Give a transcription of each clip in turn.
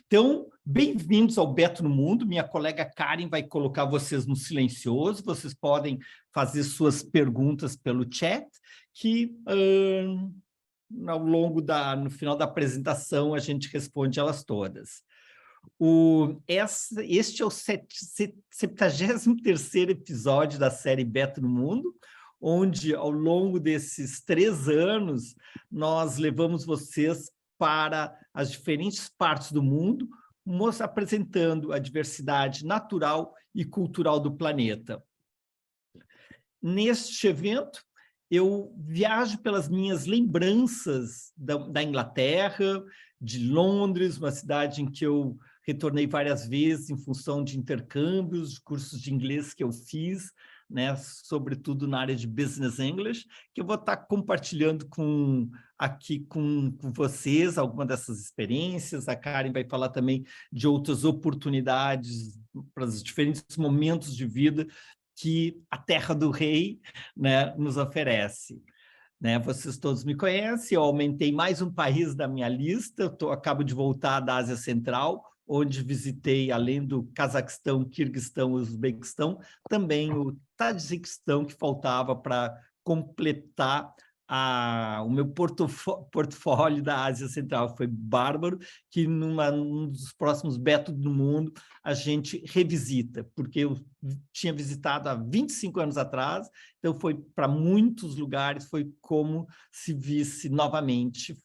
Então, bem-vindos ao Beto no Mundo. Minha colega Karen vai colocar vocês no silencioso. Vocês podem fazer suas perguntas pelo chat, que no final da apresentação a gente responde elas todas. Este é o 73º episódio da série Beto no Mundo, onde, ao longo desses 3 anos, nós levamos vocês para as diferentes partes do mundo, apresentando a diversidade natural e cultural do planeta. Neste evento, eu viajo pelas minhas lembranças da Inglaterra, de Londres, uma cidade em que eu retornei várias vezes em função de intercâmbios, de cursos de inglês que eu fiz, né, sobretudo na área de Business English, que eu vou estar compartilhando aqui com vocês algumas dessas experiências. A Karen vai falar também de outras oportunidades para os diferentes momentos de vida que a Terra do Rei, né, nos oferece. Né, vocês todos me conhecem, eu aumentei mais um país da minha lista, acabo de voltar da Ásia Central, onde visitei, além do Cazaquistão, Quirguistão e Uzbequistão, também o Tajiquistão, que faltava para completar o meu portfólio da Ásia Central. Foi bárbaro, que num dos próximos Beto do Mundo a gente revisita, porque eu tinha visitado há 25 anos atrás, então foi para muitos lugares, foi como se visse novamente,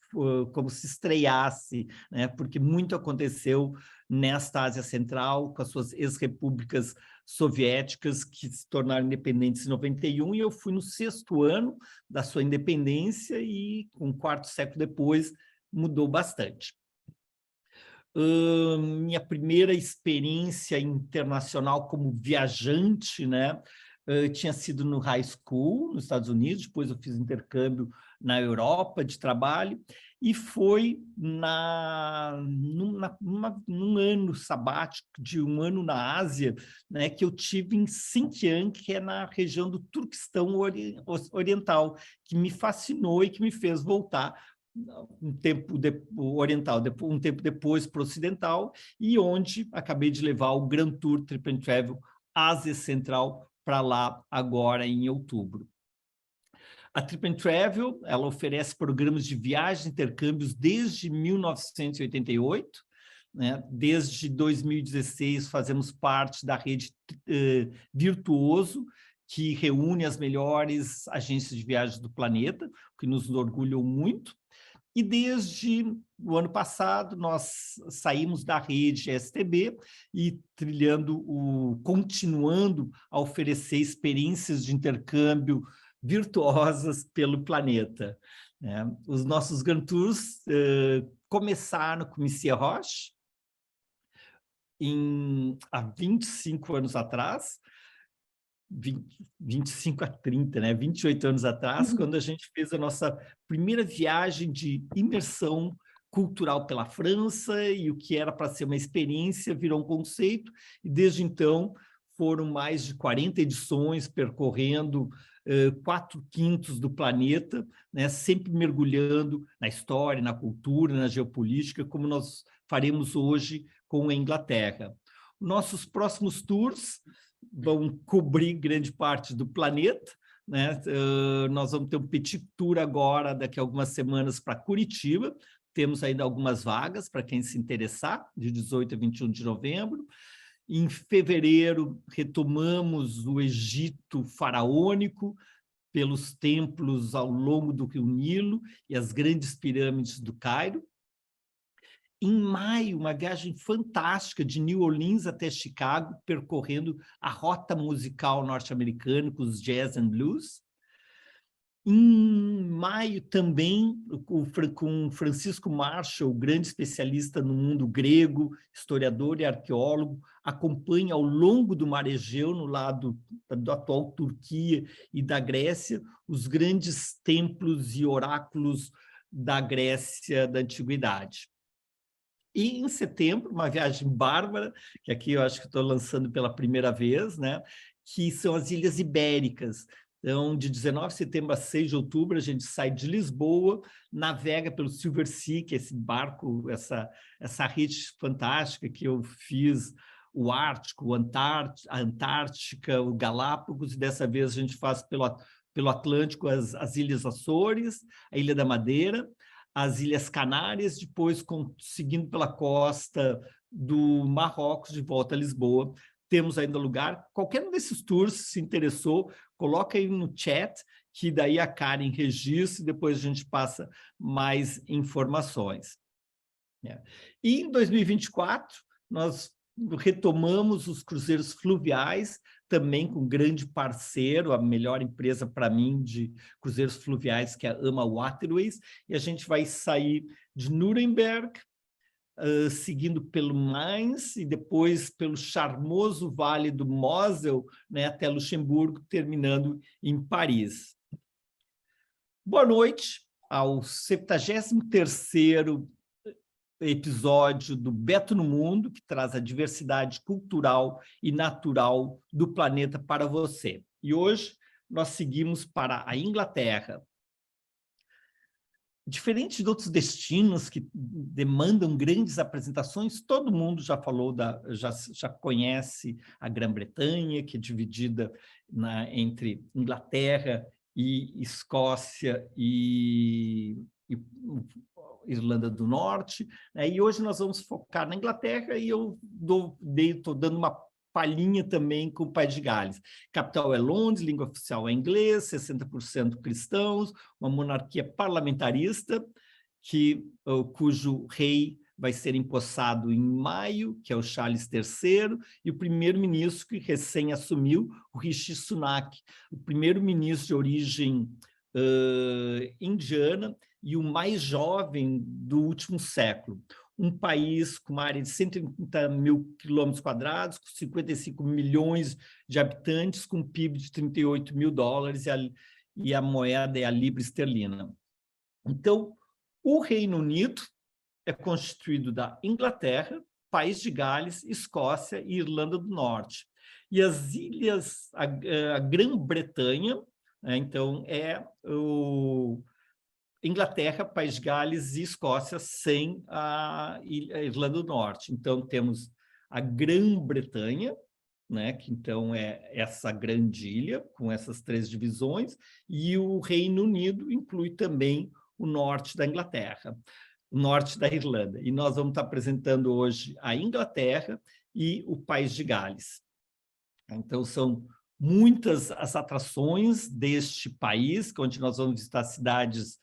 como se estreasse, né? Porque muito aconteceu nesta Ásia Central, com as suas ex-repúblicas soviéticas que se tornaram independentes em 91, e eu fui no 6º ano da sua independência e, um quarto século depois, mudou bastante. Minha primeira experiência internacional como viajante, né, tinha sido no high school, nos Estados Unidos, depois eu fiz intercâmbio na Europa de trabalho, e foi num ano sabático, de um ano na Ásia, né, que eu tive em Xinjiang, que é na região do Turquestão Oriental, que me fascinou e que me fez voltar um tempo oriental, um tempo depois para o ocidental, e onde acabei de levar o Grand Tour Trip and Travel Ásia Central para lá agora em outubro. A Trip and Travel, ela oferece programas de viagens e intercâmbios desde 1988, né? Desde 2016 fazemos parte da rede Virtuoso, que reúne as melhores agências de viagens do planeta, o que nos orgulhou muito. E desde o ano passado, nós saímos da rede STB e continuando a oferecer experiências de intercâmbio virtuosas pelo planeta. Né? Os nossos Grand Tours começaram com Monsieur Roche, há 25 anos atrás, 25 a 30, né? 28 anos atrás, quando a gente fez a nossa primeira viagem de imersão cultural pela França, e o que era para ser uma experiência virou um conceito, e desde então foram mais de 40 edições percorrendo 4/5 do planeta, né? Sempre mergulhando na história, na cultura, na geopolítica, como nós faremos hoje com a Inglaterra. Nossos próximos tours vão cobrir grande parte do planeta, né? Nós vamos ter um petit tour agora, daqui a algumas semanas, para Curitiba. Temos ainda algumas vagas para quem se interessar, de 18 a 21 de novembro. Em fevereiro, retomamos o Egito faraônico, pelos templos ao longo do Rio Nilo e as grandes pirâmides do Cairo. Em maio, uma viagem fantástica de New Orleans até Chicago, percorrendo a rota musical norte-americana com os jazz and blues. Em maio também, com Francisco Marshall, o grande especialista no mundo grego, historiador e arqueólogo, acompanha ao longo do Mar Egeu, no lado da atual Turquia e da Grécia, os grandes templos e oráculos da Grécia da Antiguidade. E em setembro, uma viagem bárbara, que aqui eu acho que estou lançando pela primeira vez, né? Que são as Ilhas Ibéricas, Então, de 19 de setembro a 6 de outubro, a gente sai de Lisboa, navega pelo Silver Sea, que é esse barco, essa rede fantástica que eu fiz, o Ártico, a Antártica, o Galápagos, e dessa vez a gente faz pelo Atlântico as Ilhas Açores, a Ilha da Madeira, as Ilhas Canárias, depois seguindo pela costa do Marrocos, de volta a Lisboa. Temos ainda lugar. Qualquer um desses tours, se interessou, coloca aí no chat, que daí a Karen registra e depois a gente passa mais informações. E em 2024, nós retomamos os cruzeiros fluviais, também com um grande parceiro, a melhor empresa para mim de cruzeiros fluviais, que é a AMA Waterways, e a gente vai sair de Nuremberg, seguindo pelo Mainz e depois pelo charmoso Vale do Mosel, né, até Luxemburgo, terminando em Paris. Boa noite ao 73º episódio do Beto no Mundo, que traz a diversidade cultural e natural do planeta para você. E hoje nós seguimos para a Inglaterra. Diferente de outros destinos que demandam grandes apresentações, todo mundo já falou, já conhece a Grã-Bretanha, que é dividida entre Inglaterra e Escócia e Irlanda do Norte, né? E hoje nós vamos focar na Inglaterra e eu estou dando uma palhinha também com o País de Gales. Capital é Londres, língua oficial é inglês, 60% cristãos, uma monarquia parlamentarista, cujo rei vai ser empossado em maio, que é o Charles III, e o primeiro-ministro que recém assumiu, o Rishi Sunak, o primeiro-ministro de origem indiana e o mais jovem do último século. Um país com uma área de 130 mil quilômetros quadrados, com 55 milhões de habitantes, com um PIB de 38 mil dólares e a moeda é a libra esterlina. Então, o Reino Unido é constituído da Inglaterra, País de Gales, Escócia e Irlanda do Norte. E as ilhas, a Grã-Bretanha, né, então, é o Inglaterra, País de Gales e Escócia sem a Irlanda do Norte. Então, temos a Grã-Bretanha, né, que então é essa grande ilha, com essas 3 divisões, e o Reino Unido inclui também o norte da Inglaterra, o norte da Irlanda. E nós vamos estar apresentando hoje a Inglaterra e o País de Gales. Então, são muitas as atrações deste país, onde nós vamos visitar cidades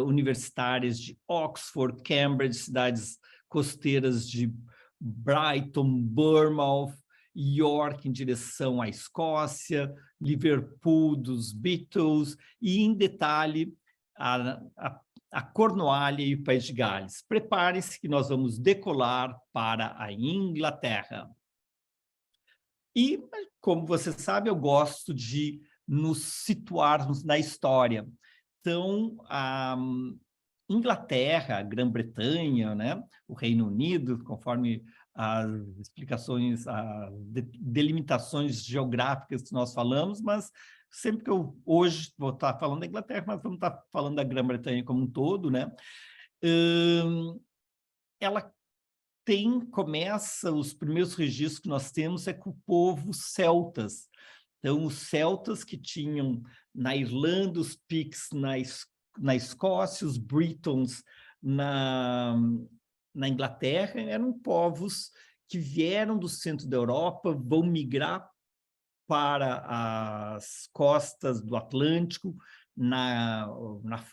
universitárias de Oxford, Cambridge, cidades costeiras de Brighton, Bournemouth, York em direção à Escócia, Liverpool dos Beatles e, em detalhe, a Cornualha e o País de Gales. Prepare-se que nós vamos decolar para a Inglaterra. E, como você sabe, eu gosto de nos situarmos na história. Então, a Inglaterra, a Grã-Bretanha, né, o Reino Unido, conforme as explicações, as delimitações geográficas que nós falamos, mas sempre que eu hoje vou estar falando da Inglaterra, mas vamos estar falando da Grã-Bretanha como um todo, né? Ela começa, os primeiros registros que nós temos é com o povo celtas. Então, os celtas que tinham na Irlanda, os Picts na Escócia, os Britons na Inglaterra, eram povos que vieram do centro da Europa, vão migrar para as costas do Atlântico, na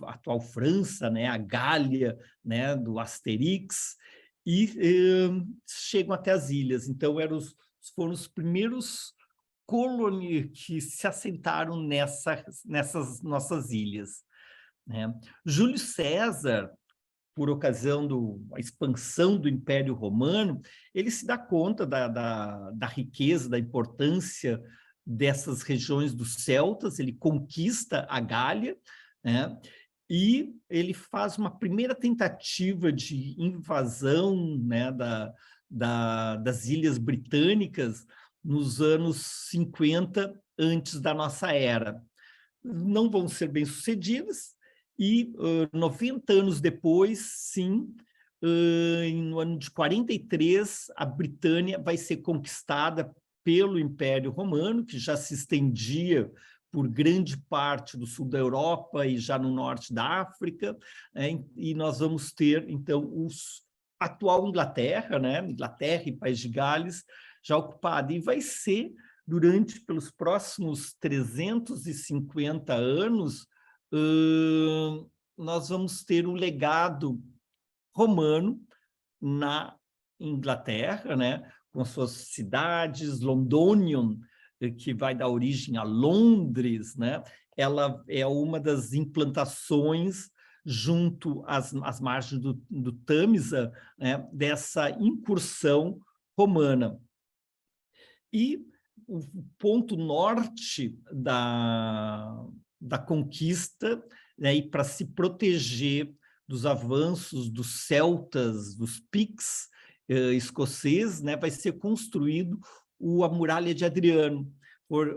atual França, né, a Gália, né, do Asterix, e chegam até as ilhas. Então, foram os primeiros colônias que se assentaram nessas nossas ilhas, né? Júlio César, por ocasião da expansão do Império Romano, ele se dá conta da riqueza, da importância dessas regiões dos celtas, ele conquista a Gália, né? E ele faz uma primeira tentativa de invasão, né, das Ilhas Britânicas nos anos 50 antes da nossa era. não vão ser bem-sucedidas, e 90 anos depois, sim, no ano de 43, a Britânia vai ser conquistada pelo Império Romano, que já se estendia por grande parte do sul da Europa e já no norte da África, e nós vamos ter, então, a atual Inglaterra, né? Inglaterra e País de Gales, já ocupada, e vai ser, pelos próximos 350 anos, nós vamos ter um legado romano na Inglaterra, né? Com suas cidades, Londonium, que vai dar origem a Londres, né? Ela é uma das implantações junto às margens do Tâmisa, né? Dessa incursão romana. E o ponto norte da conquista, né, e para se proteger dos avanços dos celtas, dos Picts escoceses, né, vai ser construído a Muralha de Adriano,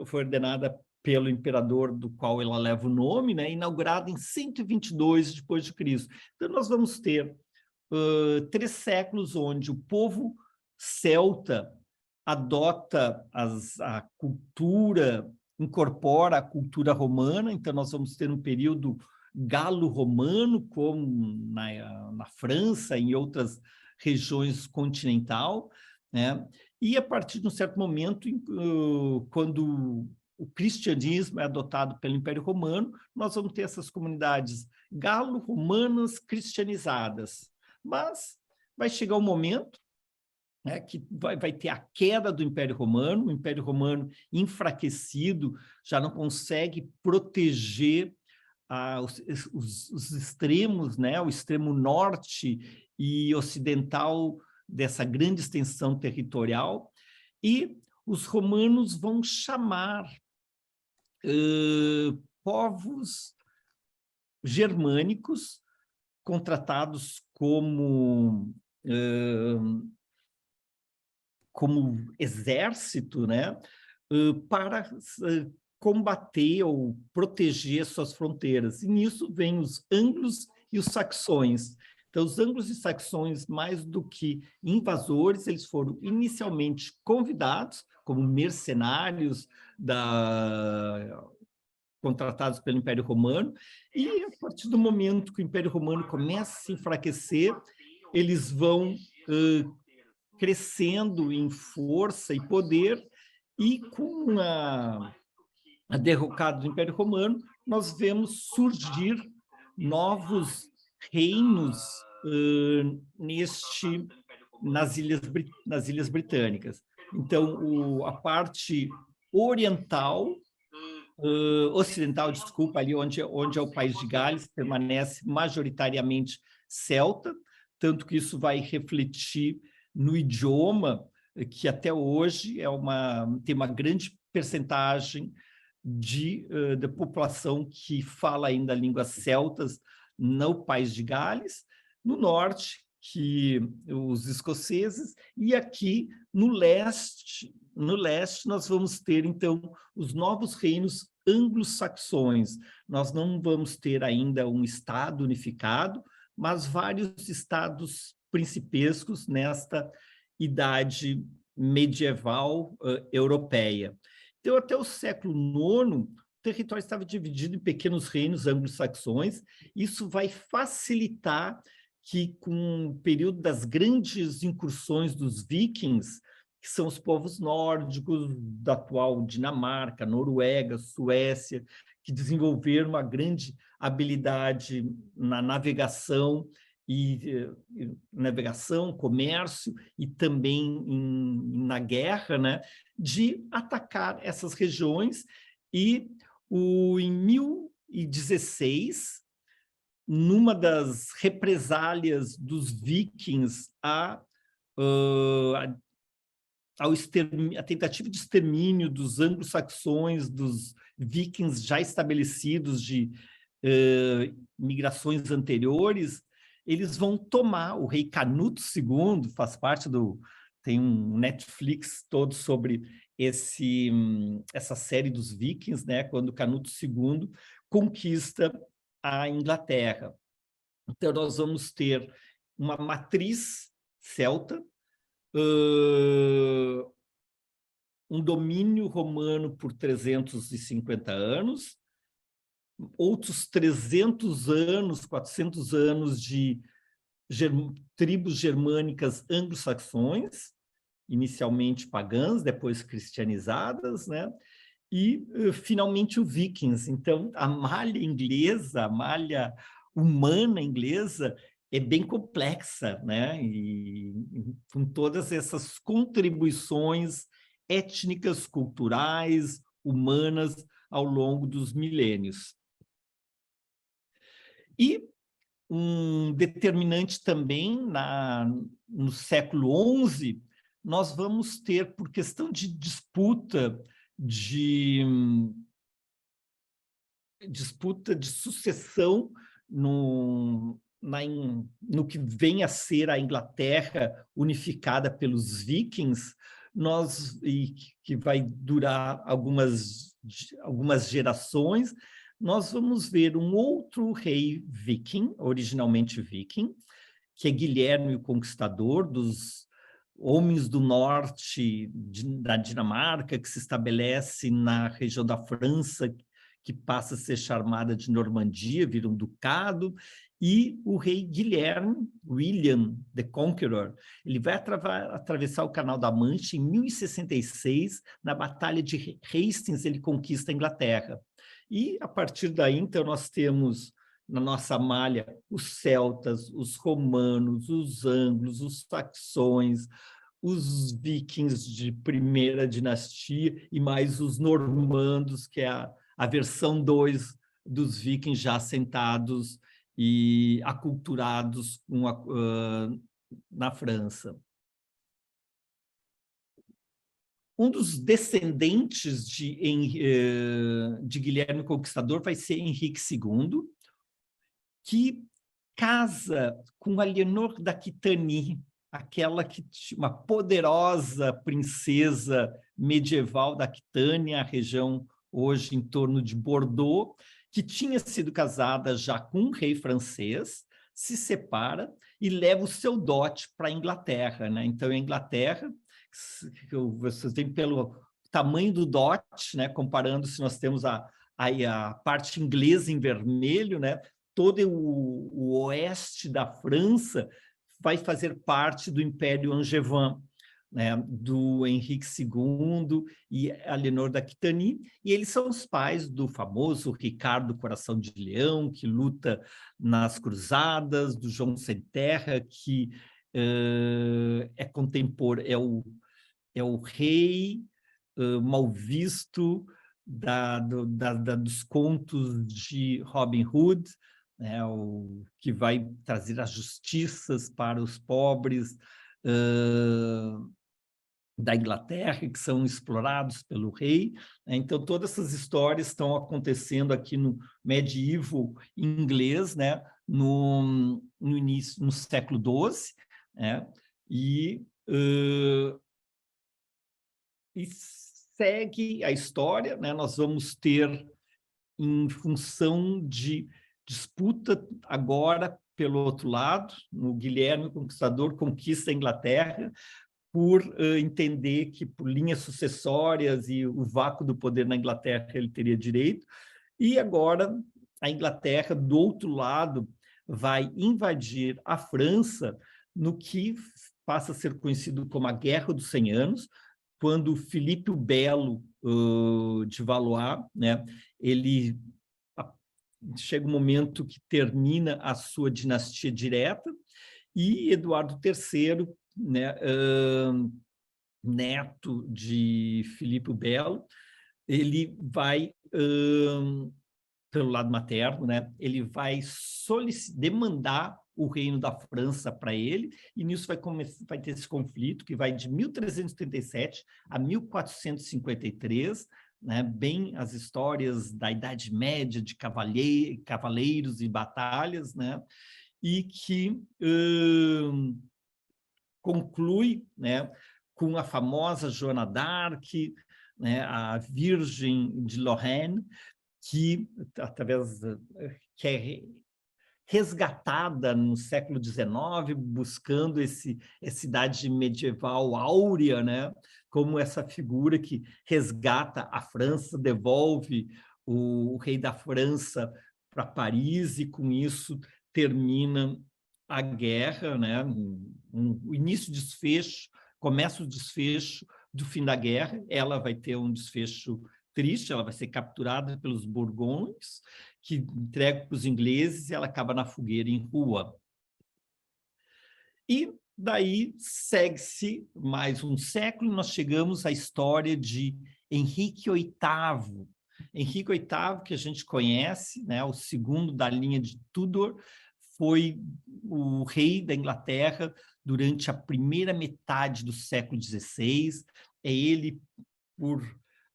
foi ordenada pelo imperador do qual ela leva o nome, né, inaugurada em 122 depois de Cristo. Então nós vamos ter 3 séculos onde o povo celta adota a cultura, incorpora a cultura romana, então nós vamos ter um período galo-romano, como na França e em outras regiões continental, né? E a partir de um certo momento, quando o cristianismo é adotado pelo Império Romano, nós vamos ter essas comunidades galo-romanas cristianizadas. Mas vai chegar um momento, né, que vai ter a queda do Império Romano, o Império Romano enfraquecido, já não consegue proteger os extremos, né, o extremo norte e ocidental dessa grande extensão territorial, e os romanos vão chamar povos germânicos contratados como exército, né, para combater ou proteger suas fronteiras. E nisso vêm os anglos e os saxões. Então, os anglos e saxões, mais do que invasores, eles foram inicialmente convidados como mercenários contratados pelo Império Romano, e a partir do momento que o Império Romano começa a se enfraquecer, eles vão crescendo em força e poder, e com a derrocada do Império Romano, nós vemos surgir novos reinos nas Ilhas Britânicas. Então, a parte ocidental, desculpa, ali onde é o País de Gales, permanece majoritariamente celta, tanto que isso vai refletir no idioma, que até hoje tem uma grande percentagem da população que fala ainda línguas celtas no País de Gales, no norte, que os escoceses, e aqui no leste nós vamos ter, então, os novos reinos anglo-saxões. Nós não vamos ter ainda um estado unificado, mas vários estados principescos nesta idade medieval europeia. Então, até o século IX, o território estava dividido em pequenos reinos anglo-saxões. Isso vai facilitar que, com o período das grandes incursões dos vikings, que são os povos nórdicos da atual Dinamarca, Noruega, Suécia, que desenvolveram uma grande habilidade na navegação, comércio e também na guerra, né, de atacar essas regiões. E em 1016, numa das represálias dos vikings a tentativa de extermínio dos anglo-saxões, dos vikings já estabelecidos de migrações anteriores, eles vão tomar. O rei Canuto II faz parte tem um Netflix todo sobre essa série dos Vikings, né, quando Canuto II conquista a Inglaterra. Então, nós vamos ter uma matriz celta, um domínio romano por 350 anos, outros 300 anos, 400 anos de tribos germânicas anglo-saxões, inicialmente pagãs, depois cristianizadas, né? E, finalmente, o Vikings. Então, a malha inglesa, a malha humana inglesa, é bem complexa, né? E com todas essas contribuições étnicas, culturais, humanas, ao longo dos milênios. E um determinante também, no século XI, nós vamos ter, por questão de disputa de sucessão no que vem a ser a Inglaterra unificada pelos vikings, e que vai durar algumas gerações, nós vamos ver um outro rei viking, originalmente viking, que é Guilherme o Conquistador, dos homens do norte da Dinamarca, que se estabelece na região da França, que passa a ser chamada de Normandia, vira um ducado, e o rei Guilherme, William the Conqueror, ele vai atravessar o Canal da Mancha em 1066, na Batalha de Hastings, ele conquista a Inglaterra. E, a partir daí, então, nós temos na nossa malha os celtas, os romanos, os anglos, os saxões, os vikings de primeira dinastia e mais os normandos, que é a versão 2 dos vikings já assentados e aculturados na França. Um dos descendentes de Guilherme Conquistador vai ser Henrique II, que casa com a Leonor d'Aquitanie, uma poderosa princesa medieval da Aquitânia, a região hoje em torno de Bordeaux, que tinha sido casada já com um rei francês, se separa e leva o seu dote para a Inglaterra, né? Então, a Inglaterra, vocês veem pelo tamanho do dote, né? Comparando se nós temos a parte inglesa em vermelho, né? Todo o oeste da França vai fazer parte do Império Angevin, né, do Henrique II e a Leonor d'Aquitanie, e eles são os pais do famoso Ricardo Coração de Leão, que luta nas cruzadas, do João Sem Terra, que é contemporâneo, é o rei mal visto dos contos de Robin Hood, né, que vai trazer as justiças para os pobres da Inglaterra, que são explorados pelo rei. Então, todas essas histórias estão acontecendo aqui no medievo inglês, né, no início, no século XII, né, e segue a história, né? Nós vamos ter, em função de disputa agora, pelo outro lado, o Guilherme o Conquistador conquista a Inglaterra, por entender que, por linhas sucessórias e o vácuo do poder na Inglaterra, ele teria direito, e agora a Inglaterra, do outro lado, vai invadir a França no que passa a ser conhecido como a Guerra dos 100 Anos, quando Filipe o Belo de Valois, né, chega um momento que termina a sua dinastia direta, e Eduardo III, né, neto de Filipe o Belo, ele vai, pelo lado materno, né, ele vai demandar o reino da França para ele, e nisso vai ter esse conflito que vai de 1337 a 1453, né, bem as histórias da Idade Média de cavaleiros e batalhas, né, e que conclui, né, com a famosa Joana d'Arc, né, a Virgem de Lorraine, que que é resgatada no século XIX, buscando essa idade medieval áurea, né? Como essa figura que resgata a França, devolve o rei da França para Paris, e com isso termina a guerra, né? O início, desfecho, começa o desfecho do fim da guerra. Ela vai ter um desfecho triste, ela vai ser capturada pelos Borgonhos, que entrega para os ingleses, e ela acaba na fogueira em Rouen. E daí segue-se mais um século e nós chegamos à história de Henrique VIII. Henrique VIII, que a gente conhece, né, o segundo da linha de Tudor, foi o rei da Inglaterra durante a primeira metade do século XVI. É ele,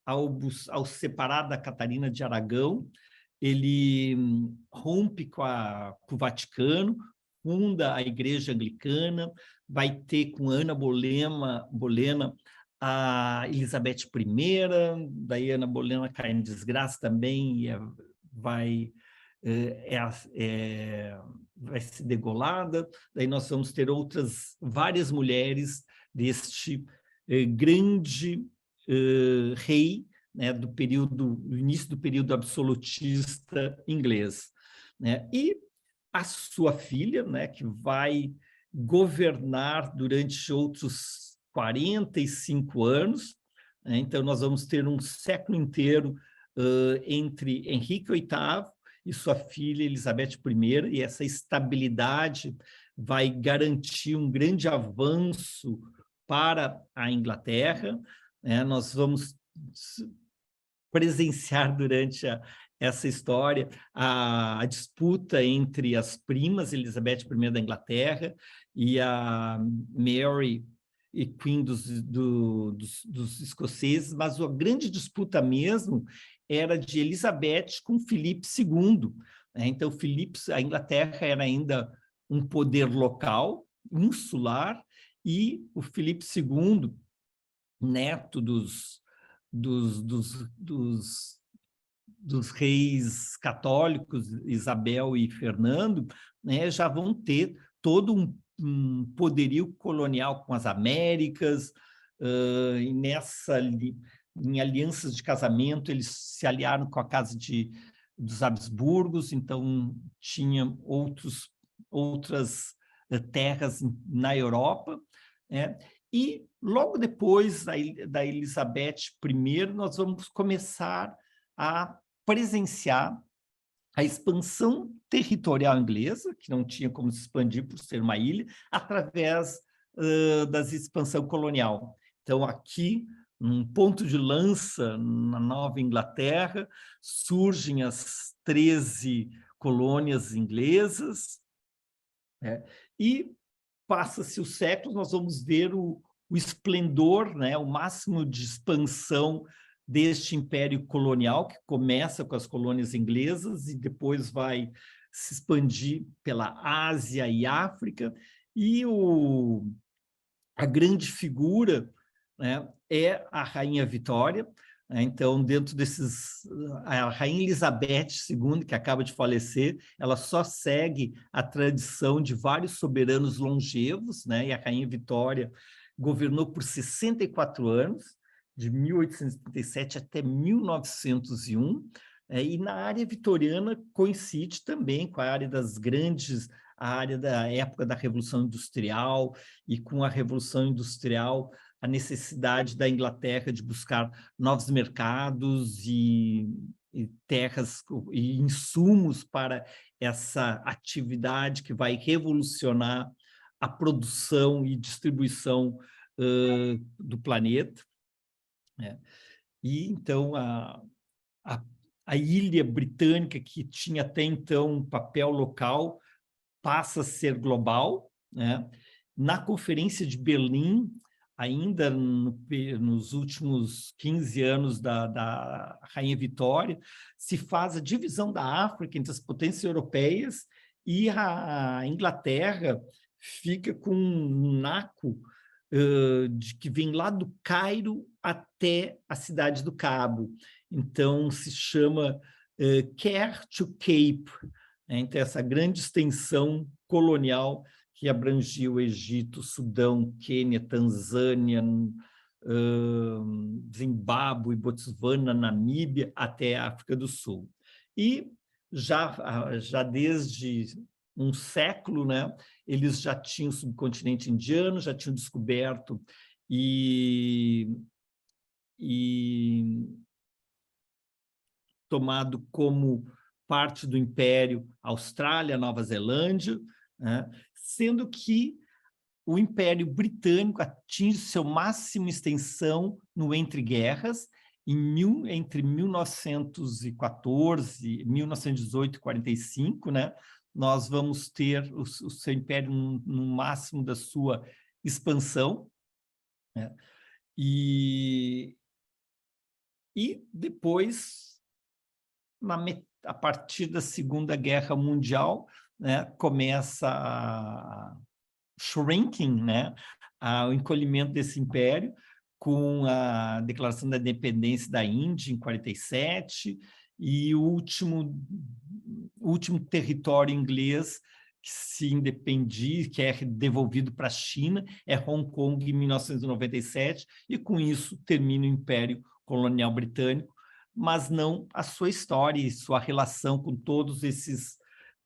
ao separar da Catarina de Aragão, ele rompe com o Vaticano, funda a Igreja Anglicana, vai ter com Ana Bolena a Elizabeth I, daí Ana Bolena cai em desgraça também, e vai ser degolada. Daí nós vamos ter várias mulheres deste grande rei, né, do início do período absolutista inglês, né? E a sua filha, né, que vai governar durante outros 45 anos, né? Então nós vamos ter um século inteiro entre Henrique VIII e sua filha Elizabeth I, e essa estabilidade vai garantir um grande avanço para a Inglaterra, né? Nós vamos presenciar durante essa história a disputa entre as primas, Elizabeth I da Inglaterra e a Mary e Queen dos escoceses, mas a grande disputa mesmo era de Elizabeth com Filipe II. Né? Então, a Inglaterra era ainda um poder local, insular, e o Filipe II, neto dos reis católicos, Isabel e Fernando, né, já vão ter todo um poderio colonial com as Américas, e em alianças de casamento, eles se aliaram com a casa dos Habsburgos, então tinha outras terras na Europa, né? E logo depois da Elizabeth I, nós vamos começar a presenciar a expansão territorial inglesa, que não tinha como se expandir por ser uma ilha, através da expansão colonial. Então, aqui, num ponto de lança na Nova Inglaterra, surgem as 13 colônias inglesas, né? E passa-se os séculos, nós vamos ver o esplendor, né, o máximo de expansão deste império colonial, que começa com as colônias inglesas e depois vai se expandir pela Ásia e África, e a grande figura, né, é a Rainha Vitória, né? Então, dentro a Rainha Elizabeth II, que acaba de falecer, ela só segue a tradição de vários soberanos longevos, né? E a Rainha Vitória governou por 64 anos, de 1837 até 1901, e na área vitoriana coincide também com a área a área da época da Revolução Industrial, e com a Revolução Industrial, a necessidade da Inglaterra de buscar novos mercados e terras e insumos para essa atividade que vai revolucionar a produção e distribuição do planeta. Né? E então a ilha britânica, que tinha até então um papel local, passa a ser global, né? Na Conferência de Berlim, ainda nos últimos 15 anos da Rainha Vitória, se faz a divisão da África entre as potências europeias, e a Inglaterra fica com um naco que vem lá do Cairo até a cidade do Cabo. Então, se chama Care to Cape, né? Então, essa grande extensão colonial que abrangia o Egito, Sudão, Quênia, Tanzânia, Zimbábue, Botsuana, Namíbia, até a África do Sul. E já desde um século, né, eles já tinham o subcontinente indiano, já tinham descoberto e tomado como parte do Império Austrália, Nova Zelândia, né, sendo que o Império Britânico atinge seu máximo extensão no entre-guerras, entre 1914, 1918 e 45, né? Nós vamos ter o seu império no máximo da sua expansão, né? E depois, a partir da Segunda Guerra Mundial, né, começa a shrinking, né, o encolhimento desse império, com a declaração da independência da Índia em 47, e o último território inglês que se independia, que é devolvido para a China, é Hong Kong em 1997, e com isso termina o Império Colonial Britânico, mas não a sua história e sua relação com todos esses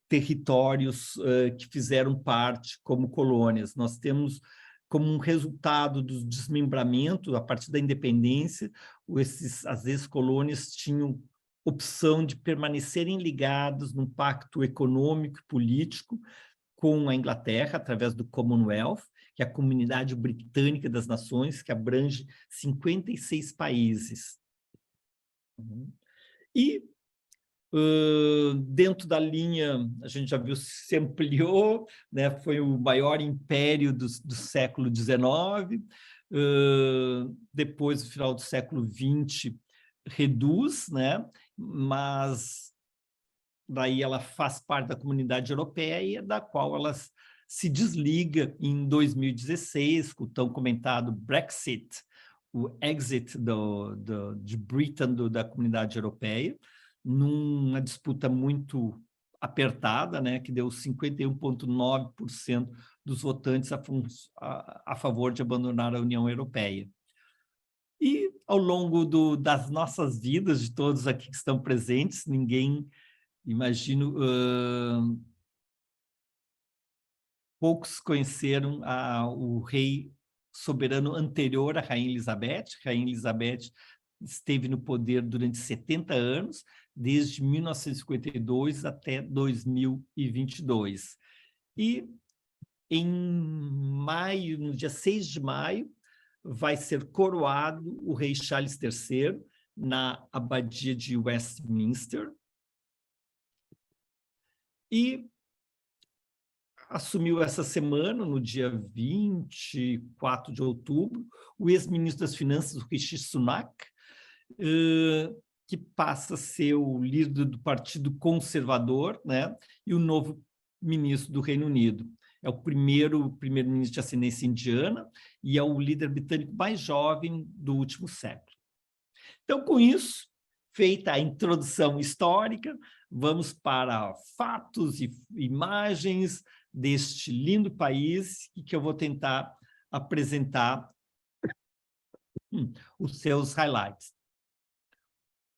territórios que fizeram parte como colônias. Nós temos, como um resultado do desmembramento, a partir da independência, as ex-colônias tinham opção de permanecerem ligados num pacto econômico e político com a Inglaterra, através do Commonwealth, que é a Comunidade Britânica das Nações, que abrange 56 países. E dentro da linha, a gente já viu, se ampliou, né? Foi o maior império do século XIX, depois, no final do século XX, reduz, né? Mas daí ela faz parte da comunidade europeia, da qual ela se desliga em 2016, com o tão comentado Brexit, o exit de Britain da comunidade europeia, numa disputa muito apertada, né, que deu 51,9% dos votantes a favor de abandonar a União Europeia. E, ao longo das nossas vidas, de todos aqui que estão presentes, ninguém, imagino, poucos conheceram o rei soberano anterior à Rainha Elizabeth. Rainha Elizabeth esteve no poder durante 70 anos, desde 1952 até 2022. E em maio, no dia 6 de maio, vai ser coroado o rei Charles III na abadia de Westminster. E assumiu essa semana, no dia 24 de outubro, o ex-ministro das Finanças, o Rishi Sunak, que passa a ser o líder do Partido Conservador, né, e o novo ministro do Reino Unido. É o primeiro-ministro de ascendência indiana e é o líder britânico mais jovem do último século. Então, com isso, feita a introdução histórica, vamos para fatos e imagens deste lindo país e que eu vou tentar apresentar os seus highlights.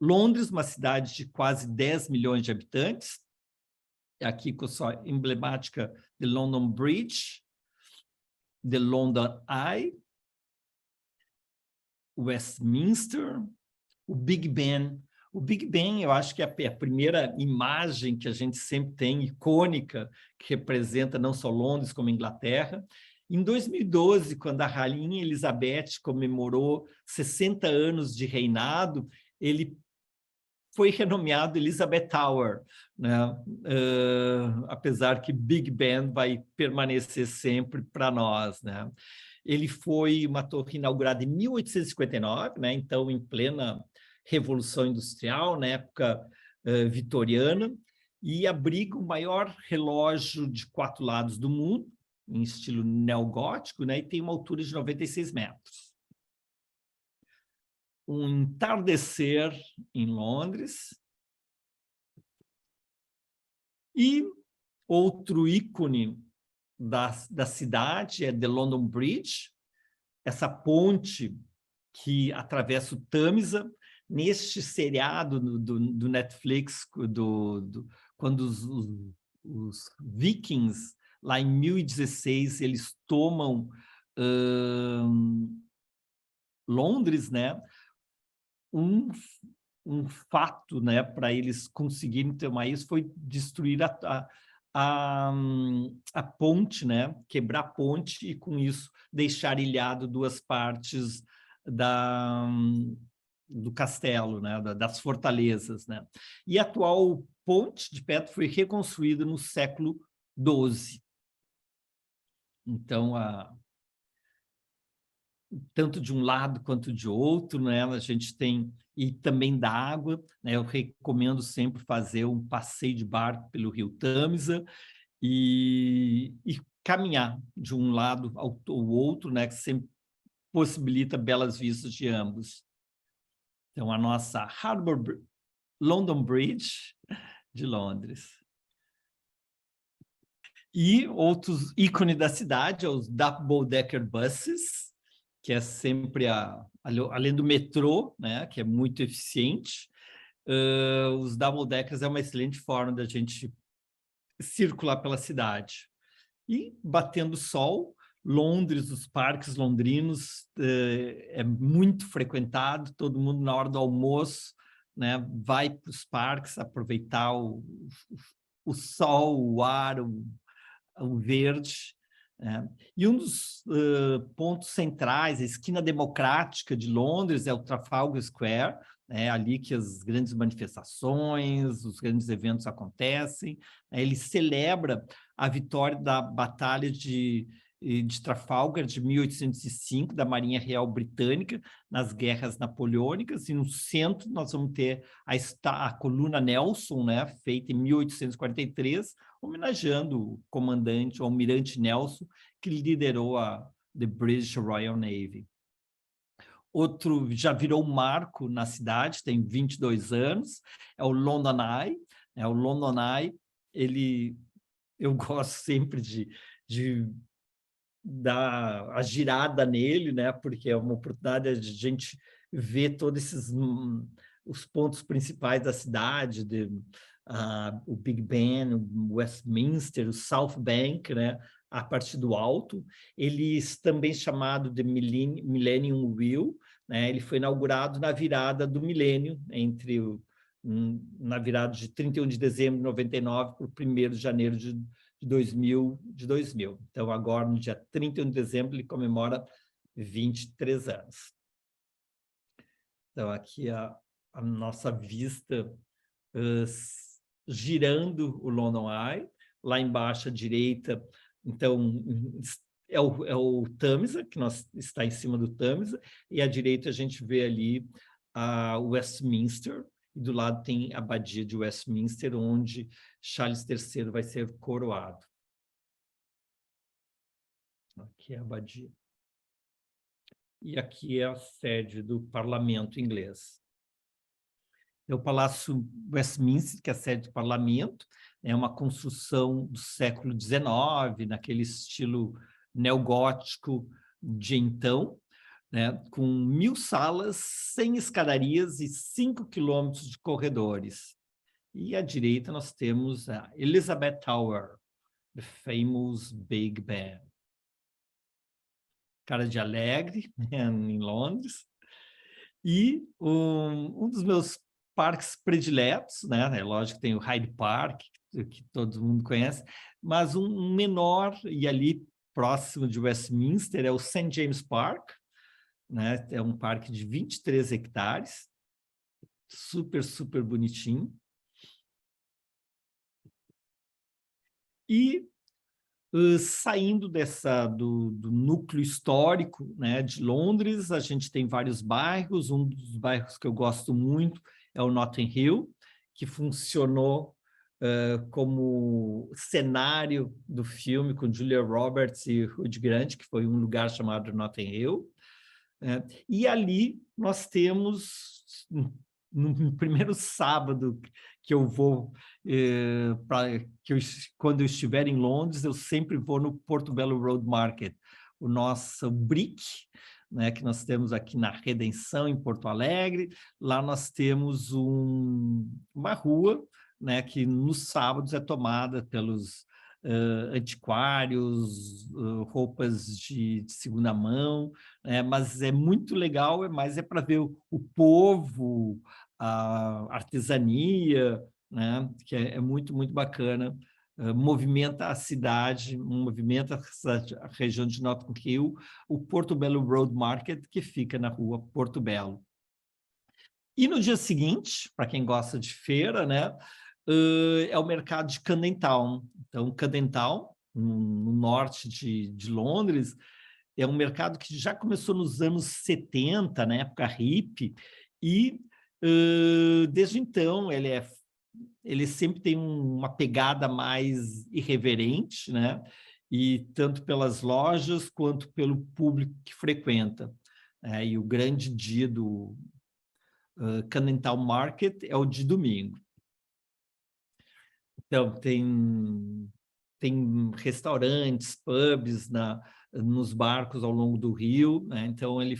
Londres, uma cidade de quase 10 milhões de habitantes, aqui com a sua emblemática The London Bridge, The London Eye, Westminster, o Big Ben. O Big Ben, eu acho que é a primeira imagem que a gente sempre tem, icônica, que representa não só Londres, como Inglaterra. Em 2012, quando a Rainha Elizabeth comemorou 60 anos de reinado, ele foi renomeado Elizabeth Tower, né? Apesar que Big Ben vai permanecer sempre para nós, né? Ele foi uma torre inaugurada em 1859, né? Então, em plena Revolução Industrial, na época vitoriana, e abriga o maior relógio de 4 lados do mundo, em estilo neogótico, né? E tem uma altura de 96 metros. Um entardecer em Londres. E outro ícone da cidade é The London Bridge, essa ponte que atravessa o Tâmisa. Neste seriado do Netflix, quando os vikings, lá em 1016, eles tomam Londres, né? Um fato, né, para eles conseguirem tomar isso foi destruir a ponte, né, quebrar a ponte e, com isso, deixar ilhado duas partes do castelo, né, das fortalezas, né? E a atual ponte de pedra foi reconstruída no século XII. Então, tanto de um lado quanto de outro, né? A gente tem, e também da água, né? Eu recomendo sempre fazer um passeio de barco pelo rio Tâmisa e caminhar de um lado ao outro, né? Que sempre possibilita belas vistas de ambos. Então, a nossa London Bridge de Londres. E outros ícones da cidade, os double-decker buses, que é sempre, além do metrô, né, que é muito eficiente, os double-deckers é uma excelente forma da gente circular pela cidade. E, batendo sol, Londres, os parques londrinos, é muito frequentado, todo mundo na hora do almoço, né, vai para os parques aproveitar o sol, o ar, o verde. E um dos pontos centrais, a esquina democrática de Londres, é o Trafalgar Square, ali que as grandes manifestações, os grandes eventos acontecem. Ele celebra a vitória da Batalha de Trafalgar, de 1805, da Marinha Real Britânica, nas guerras napoleônicas, e no centro nós vamos ter a coluna Nelson, né, feita em 1843, homenageando o comandante, o almirante Nelson, que liderou a The British Royal Navy. Outro já virou um marco na cidade, tem 22 anos, é o London Eye. O London Eye, eu gosto sempre de dar a girada nele, né? Porque é uma oportunidade de a gente ver todos os pontos principais da cidade, o Big Ben, o Westminster, o South Bank, né? A partir do alto. Ele também chamado de Millennium Wheel, né? Ele foi inaugurado na virada do milênio, na virada de 31 de dezembro de 99 para o 1º de janeiro de 2000. Então, agora, no dia 31 de dezembro, ele comemora 23 anos. Então, aqui a nossa vista girando o London Eye. Lá embaixo, à direita, então, é o Tâmisa, que está em cima do Tâmisa, e à direita a gente vê ali a Westminster, e do lado tem a Abadia de Westminster, onde Charles III vai ser coroado. Aqui é a Abadia. E aqui é a sede do parlamento inglês. É o Palácio Westminster, que é a sede do parlamento, é uma construção do século XIX, naquele estilo neogótico de então, né, com 1000 salas, 100 escadarias e 5 quilômetros de corredores. E à direita nós temos a Elizabeth Tower, the famous Big Ben. Cara de alegre, em Londres. E um dos meus parques prediletos, né? É lógico que tem o Hyde Park, que todo mundo conhece, mas um menor, e ali próximo de Westminster, é o St. James Park, né? É um parque de 23 hectares, super, super bonitinho. E saindo do núcleo histórico, né, de Londres, a gente tem vários bairros. Um dos bairros que eu gosto muito é o Notting Hill, que funcionou como cenário do filme com Julia Roberts e Hugh Grant, que foi um lugar chamado Notting Hill. E ali nós temos, no primeiro sábado que eu vou, quando eu estiver em Londres, eu sempre vou no Portobello Road Market, o nosso BRIC, né, que nós temos aqui na Redenção, em Porto Alegre. Lá nós temos uma rua, né, que nos sábados é tomada pelos antiquários, roupas de segunda mão, mas é muito legal, mas é para ver o povo, a artesania, né, que é muito, muito bacana. Movimenta a cidade, movimenta a região de Notting Hill, o Portobello Road Market, que fica na rua Portobello. E no dia seguinte, para quem gosta de feira, né, é o mercado de Camden Town. Então, Camden Town, no norte de Londres, é um mercado que já começou nos anos 70, na época hippie, e desde então ele sempre tem uma pegada mais irreverente, né? E tanto pelas lojas quanto pelo público que frequenta. E o grande dia do Camden Town Market é o de domingo. Então, tem restaurantes, pubs nos barcos ao longo do rio, né? Então, ele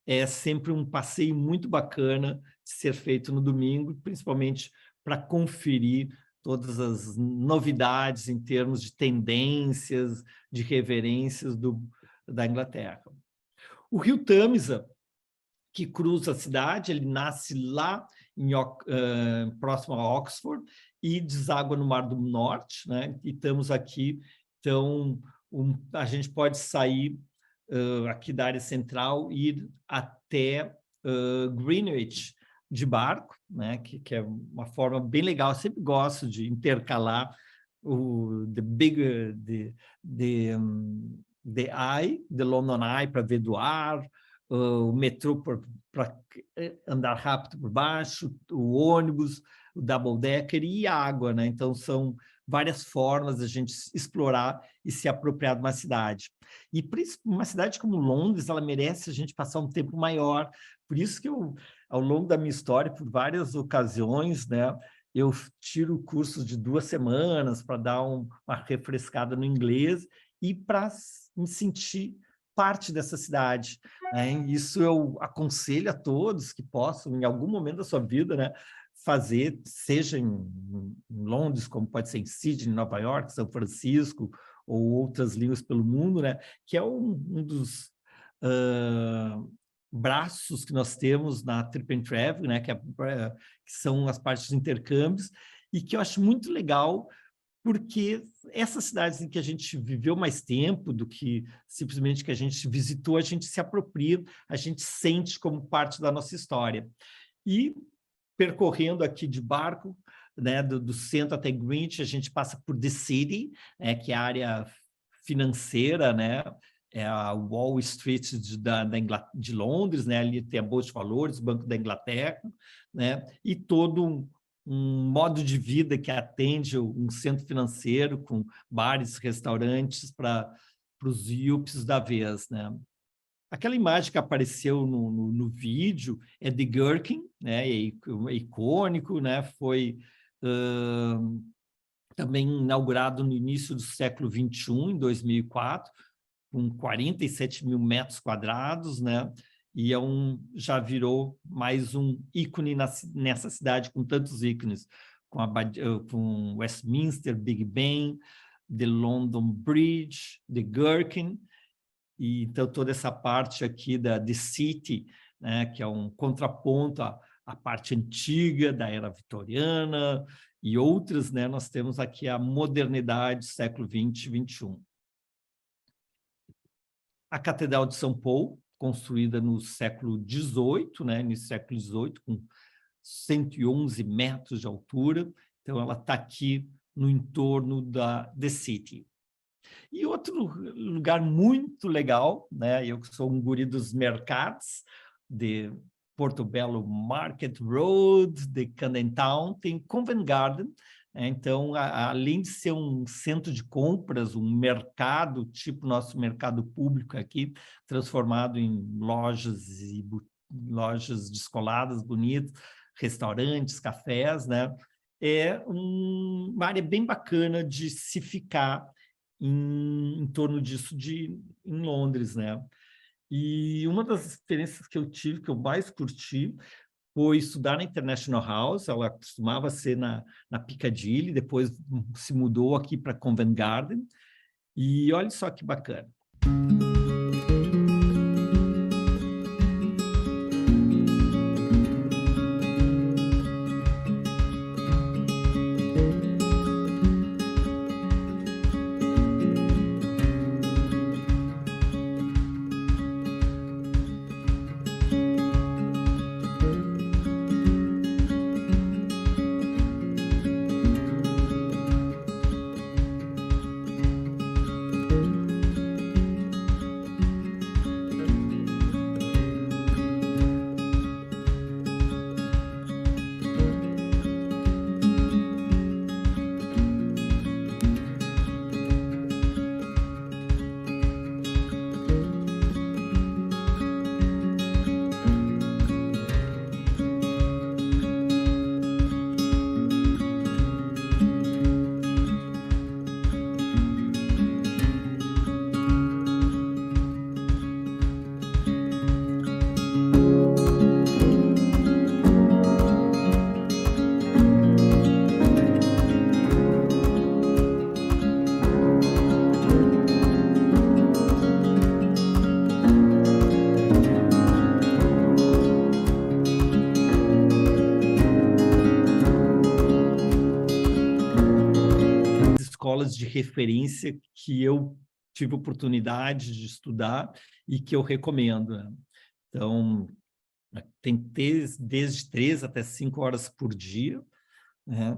é sempre um passeio muito bacana de ser feito no domingo, principalmente para conferir todas as novidades em termos de tendências, de reverências da Inglaterra. O rio Tâmisa, que cruza a cidade, ele nasce lá próximo a Oxford e deságua no Mar do Norte, né? E estamos aqui, então, a gente pode sair aqui da área central e ir até Greenwich de barco, né? Que é uma forma bem legal. Eu sempre gosto de intercalar the Eye, the London Eye, para ver do ar, o metrô para andar rápido por baixo, o ônibus, o double decker e a água, né? Então são várias formas de a gente explorar e se apropriar de uma cidade. E por isso, uma cidade como Londres, ela merece a gente passar um tempo maior. Por isso que eu, ao longo da minha história, por várias ocasiões, né, eu tiro cursos de 2 semanas para dar uma refrescada no inglês e para me sentir parte dessa cidade. Isso eu aconselho a todos que possam, em algum momento da sua vida, né, fazer, seja em Londres, como pode ser em Sydney, Nova York, São Francisco, ou outras línguas pelo mundo, né, que é um dos braços que nós temos na Trip and Travel, né, que são as partes de intercâmbios, e que eu acho muito legal, porque essas cidades em que a gente viveu mais tempo do que simplesmente que a gente visitou, a gente se apropria, a gente sente como parte da nossa história. E percorrendo aqui de barco, né, do centro até Greenwich, a gente passa por The City, que é a área financeira, né, é a Wall Street de Londres, né, ali tem a Bolsa de Valores, o Banco da Inglaterra, né, e todo um modo de vida que atende um centro financeiro com bares, restaurantes para os IUPs da vez, né? Aquela imagem que apareceu no vídeo é de Gherkin, né? É icônico, né? Foi também inaugurado no início do século XXI, em 2004, com 47 mil metros quadrados, né? E já virou mais um ícone nessa cidade, com tantos ícones, com Westminster, Big Ben, the London Bridge, the Gherkin, e então toda essa parte aqui da The City, né, que é um contraponto à parte antiga da era vitoriana e outras, né, nós temos aqui a modernidade, século XX e XXI. A Catedral de São Paulo, construída no século XVIII, né, no século XVIII, com 111 metros de altura. Então, ela está aqui no entorno da The City. E outro lugar muito legal, né, eu que sou um guri dos mercados, de Portobello Market Road, de Camden Town, tem Covent Garden, Então, além de ser um centro de compras, um mercado, tipo nosso mercado público aqui, transformado em lojas e lojas descoladas, bonitas, restaurantes, cafés, né? É uma área bem bacana de se ficar em torno disso em Londres, né? E uma das experiências que eu tive, que eu mais curti, foi estudar na International House. Ela costumava ser na Piccadilly, depois se mudou aqui para Covent Garden, e olha só que bacana. Escolas de referência que eu tive oportunidade de estudar e que eu recomendo, né? Então, tem desde 3 até 5 horas por dia, né?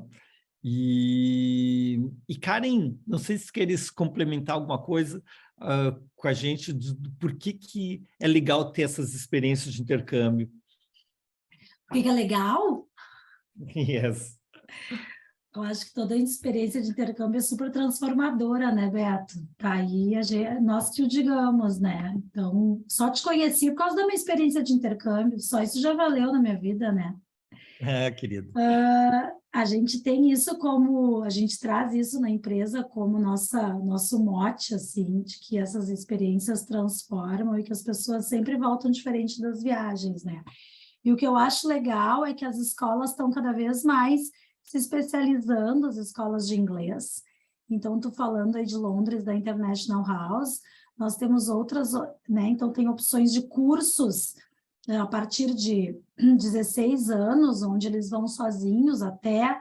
E Karen, não sei se queres complementar alguma coisa com a gente do por que é legal ter essas experiências de intercâmbio. O que é legal? Yes. Eu acho que toda experiência de intercâmbio é super transformadora, né, Beto? Tá aí, nós que o digamos, né? Então, só te conheci por causa da minha experiência de intercâmbio, só isso já valeu na minha vida, né? Querido. A gente tem isso a gente traz isso na empresa como nosso mote, assim, de que essas experiências transformam e que as pessoas sempre voltam diferente das viagens, né? E o que eu acho legal é que as escolas estão cada vez mais se especializando, as escolas de inglês. Então, estou falando aí de Londres, da International House, nós temos outras, né? Então, tem opções de cursos a partir de 16 anos, onde eles vão sozinhos até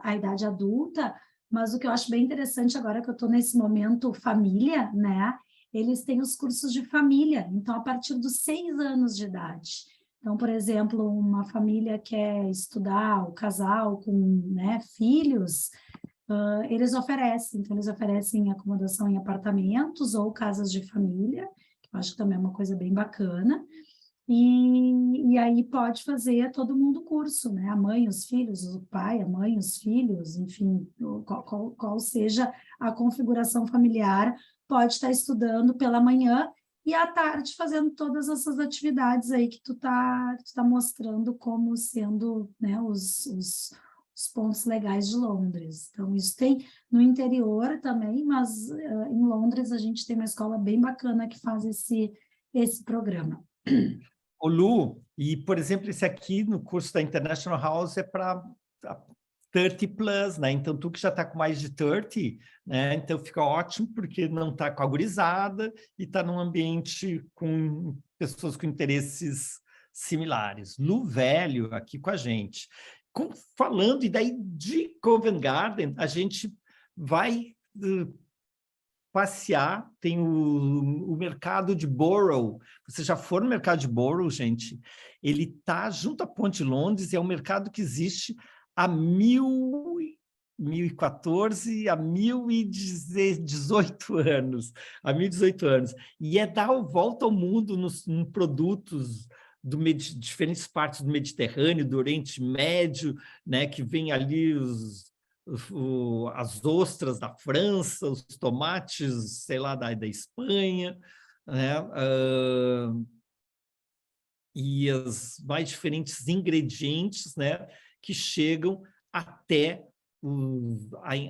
a idade adulta, mas o que eu acho bem interessante agora que eu estou nesse momento família, né? Eles têm os cursos de família, então, a partir dos 6 anos de idade. Então, por exemplo, uma família quer estudar, o casal com, né, filhos, eles oferecem acomodação em apartamentos ou casas de família, que eu acho que também é uma coisa bem bacana, e aí pode fazer todo mundo curso, né? A mãe, os filhos, o pai, a mãe, os filhos, enfim, qual seja a configuração familiar, pode estar estudando pela manhã e à tarde fazendo todas essas atividades aí que tu tá mostrando como sendo, né, os pontos legais de Londres. Então, isso tem no interior também, mas em Londres a gente tem uma escola bem bacana que faz esse programa. O Lu, e por exemplo, esse aqui no curso da International House é para 30 plus, né? Então, tu que já está com mais de 30, né? Então, fica ótimo, porque não está com a gurizada e está num ambiente com pessoas com interesses similares. Lu Velho, aqui com a gente. Falando, e daí de Covent Garden, a gente vai passear, tem o mercado de Borough. Você já for no mercado de Borough, gente? Ele está junto à Ponte de Londres, e é um mercado que existe há 1014 a 1018 anos. Há 1018 anos. E é dar a volta ao mundo em produtos diferentes partes do Mediterrâneo, do Oriente Médio, né, que vem ali as ostras da França, os tomates, sei lá, da Espanha, né? E os mais diferentes ingredientes, né, que chegam até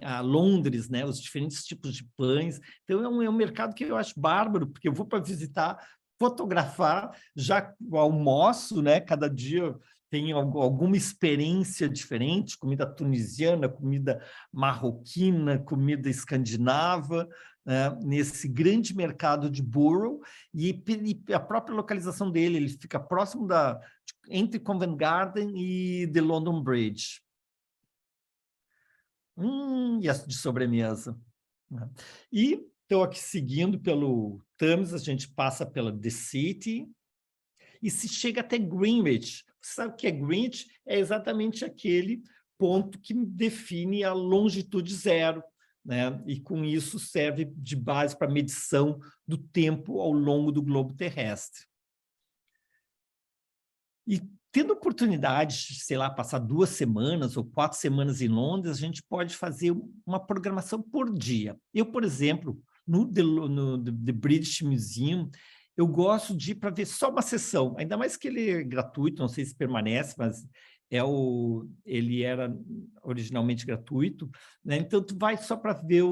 a Londres, né, os diferentes tipos de pães. Então, é um mercado que eu acho bárbaro, porque eu vou para visitar, fotografar, já almoço, né, cada dia tem alguma experiência diferente, comida tunisiana, comida marroquina, comida escandinava, nesse grande mercado de Borough, e a própria localização dele, ele fica próximo entre Covent Garden e The London Bridge. E a de sobremesa. Né? E estou aqui seguindo pelo Thames, a gente passa pela The City, e se chega até Greenwich. Você sabe o que é Greenwich? É exatamente aquele ponto que define a longitude zero, né? E com isso serve de base para medição do tempo ao longo do globo terrestre. E tendo oportunidade de, sei lá, passar 2 semanas ou 4 semanas em Londres, a gente pode fazer uma programação por dia. Eu, por exemplo, no The British Museum, eu gosto de ir para ver só uma sessão, ainda mais que ele é gratuito, não sei se permanece, mas ele era originalmente gratuito, né? Então tu vai só para ver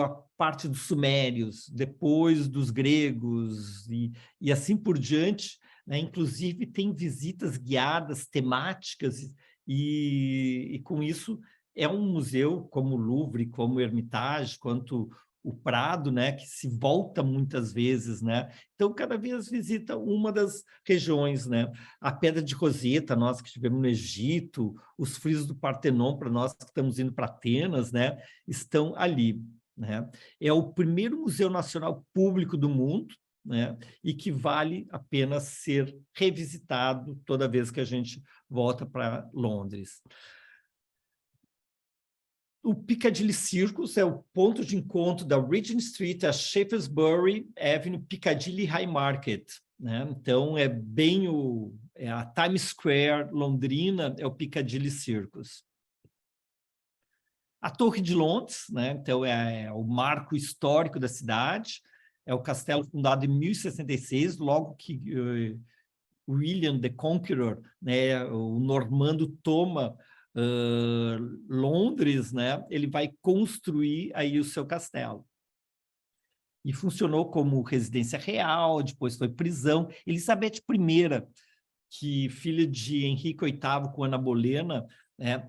a parte dos sumérios, depois dos gregos e assim por diante, né? Inclusive tem visitas guiadas temáticas e com isso é um museu como o Louvre, como o Hermitage, quanto o Prado, né, que se volta muitas vezes, né? Então, cada vez visita uma das regiões, né? A Pedra de Roseta, nós que estivemos no Egito, os frisos do Partenon, para nós que estamos indo para Atenas, né, estão ali, né? É o primeiro museu nacional público do mundo, né? E que vale a pena ser revisitado toda vez que a gente volta para Londres. O Piccadilly Circus é o ponto de encontro da Regent Street a Shaftesbury Avenue, Piccadilly High Market, né? Então, é bem a Times Square londrina, é o Piccadilly Circus. A Torre de Londres, né? Então, é o marco histórico da cidade, é o castelo fundado em 1066, logo que William the Conqueror, né, o normando, toma Londres, né, ele vai construir aí o seu castelo. E funcionou como residência real, depois foi prisão. Elizabeth I, que filha de Henrique VIII com Ana Bolena,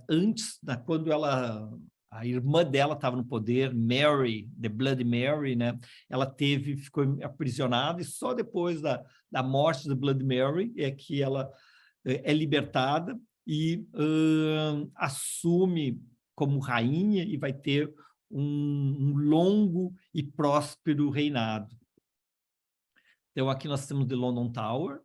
antes, quando a irmã dela estava no poder, Mary, the Bloody Mary, né? Ela ficou aprisionada e só depois da morte da Bloody Mary é que ela é libertada e assume como rainha e vai ter um longo e próspero reinado. Então, aqui nós temos The London Tower,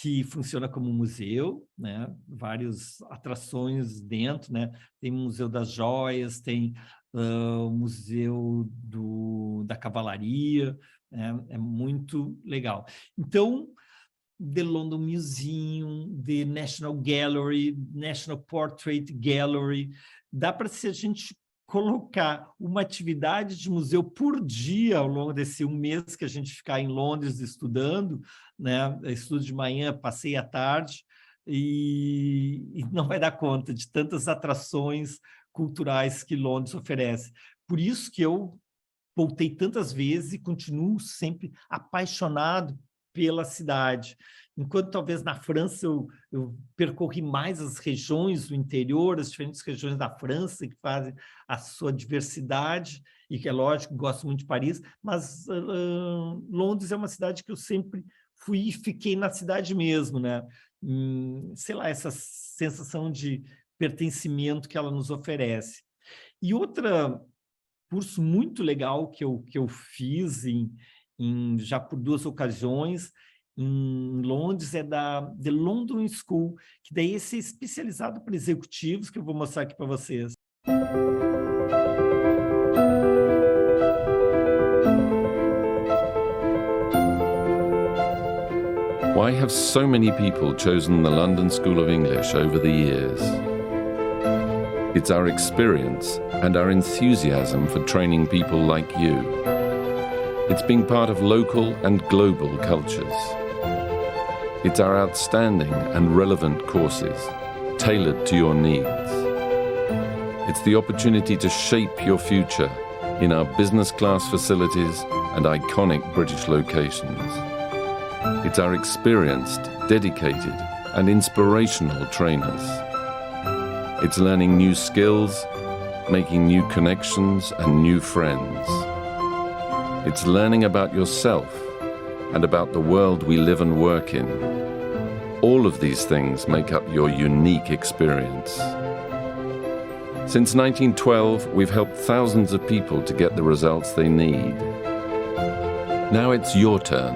que funciona como um museu, né? Várias atrações dentro, né? Tem o Museu das Joias, tem o Museu da Cavalaria, né? É muito legal. Então, The London Museum, the National Gallery, National Portrait Gallery, dá para se a gente colocar uma atividade de museu por dia ao longo desse 1 mês que a gente ficar em Londres estudando, né? Estudo de manhã, passei à tarde, e não vai dar conta de tantas atrações culturais que Londres oferece. Por isso que eu voltei tantas vezes e continuo sempre apaixonado pela cidade. Enquanto talvez na França eu percorri mais as regiões do interior, as diferentes regiões da França que fazem a sua diversidade, e que é lógico, gosto muito de Paris, mas Londres é uma cidade que eu sempre fui e fiquei na cidade mesmo, né? Sei lá, essa sensação de pertencimento que ela nos oferece. E outro curso muito legal que eu fiz já por 2 ocasiões em Londres é da The London School, que daí é ser especializado para executivos, que eu vou mostrar aqui para vocês. Why have so many people chosen the London School of English over the years? It's our experience and our enthusiasm for training people like you. It's being part of local and global cultures. It's our outstanding and relevant courses, tailored to your needs. It's the opportunity to shape your future in our business class facilities and iconic British locations. It's our experienced, dedicated, and inspirational trainers. It's learning new skills, making new connections and new friends. It's learning about yourself and about the world we live and work in. All of these things make up your unique experience. Since 1912, we've helped thousands of people to get the results they need. Now it's your turn.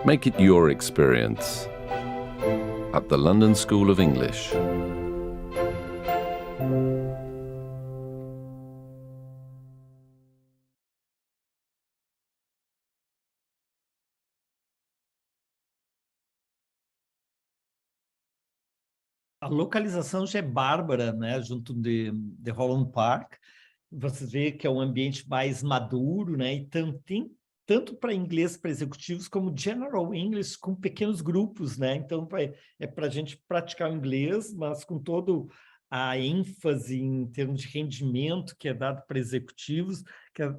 Make it your experience at the London School of English. A localização já é bárbara, né? Junto de Holland Park. Você vê que é um ambiente mais maduro, né? E tem tanto para inglês para executivos como General English com pequenos grupos, né? Então é para a gente praticar o inglês, mas com todo a ênfase em termos de rendimento que é dado para executivos, que é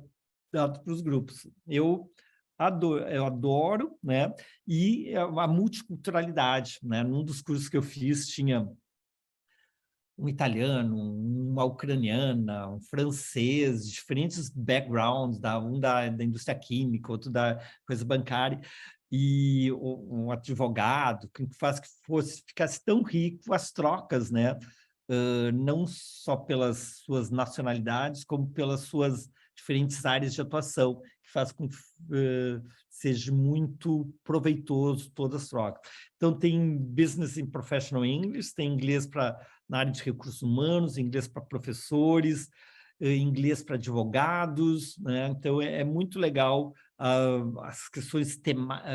dado para os grupos. Eu adoro, né? E a multiculturalidade, né? Num dos cursos que eu fiz tinha um italiano, uma ucraniana, um francês, diferentes backgrounds, um da indústria química, outro da coisa bancária, e um advogado, que faz que ficasse tão rico as trocas, né? Não só pelas suas nacionalidades, como pelas suas diferentes áreas de atuação, que faz com que seja muito proveitoso todas as trocas. Então, tem Business and Professional English, tem inglês na área de recursos humanos, inglês para professores, inglês para advogados, né? Então, é muito legal as questões,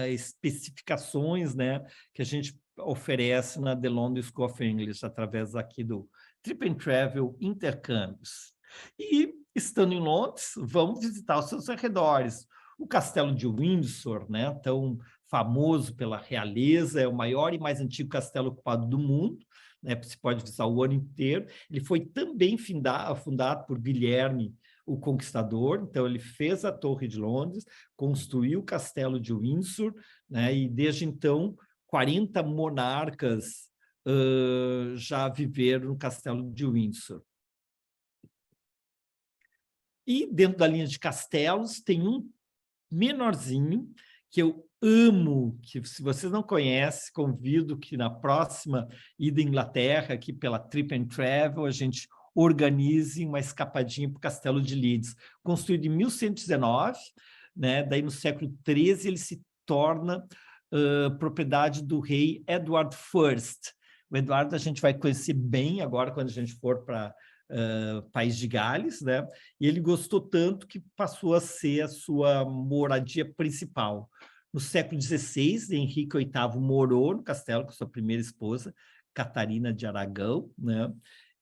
especificações, né, que a gente oferece na The London School of English, através aqui do Trip and Travel Intercâmbios. E, estando em Londres, vamos visitar os seus arredores. O Castelo de Windsor, né, tão famoso pela realeza, é o maior e mais antigo castelo ocupado do mundo, né, você pode visitar o ano inteiro. Ele foi também fundado por Guilherme o Conquistador, então ele fez a Torre de Londres, construiu o Castelo de Windsor, né, e desde então 40 monarcas já viveram no Castelo de Windsor. E dentro da linha de castelos tem um menorzinho que eu amo, que se vocês não conhecem, convido que na próxima ida à Inglaterra, aqui pela Trip and Travel, a gente organize uma escapadinha para o Castelo de Leeds. Construído em 1119, né? Daí no século XIII ele se torna propriedade do rei Edward I. O Eduardo a gente vai conhecer bem agora quando a gente for para País de Gales, né? E ele gostou tanto que passou a ser a sua moradia principal. No século XVI, Henrique VIII morou no castelo com sua primeira esposa, Catarina de Aragão, né?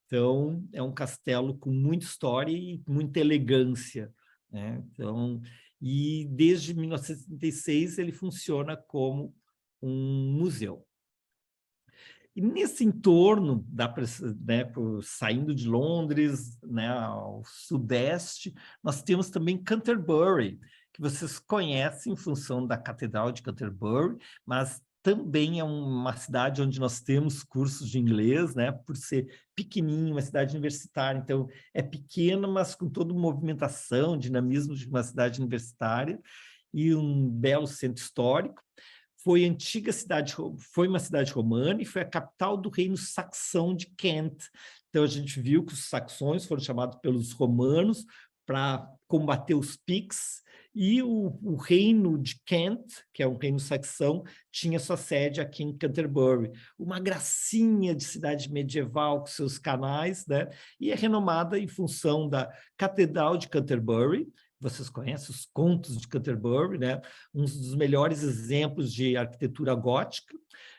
Então, é um castelo com muita história e muita elegância, né? Então, e desde 1936 ele funciona como um museu. E nesse entorno, né, saindo de Londres, né, ao sudeste, nós temos também Canterbury, que vocês conhecem em função da Catedral de Canterbury, mas também é uma cidade onde nós temos cursos de inglês, né, por ser pequenininho, uma cidade universitária. Então, é pequena, mas com toda movimentação, dinamismo de uma cidade universitária e um belo centro histórico. Foi uma cidade romana e foi a capital do reino saxão de Kent. Então, a gente viu que os saxões foram chamados pelos romanos para combater os Picts, e o reino de Kent, que é um reino saxão, tinha sua sede aqui em Canterbury. Uma gracinha de cidade medieval com seus canais, né? E é renomada em função da Catedral de Canterbury. Vocês conhecem os contos de Canterbury, né? Um dos melhores exemplos de arquitetura gótica.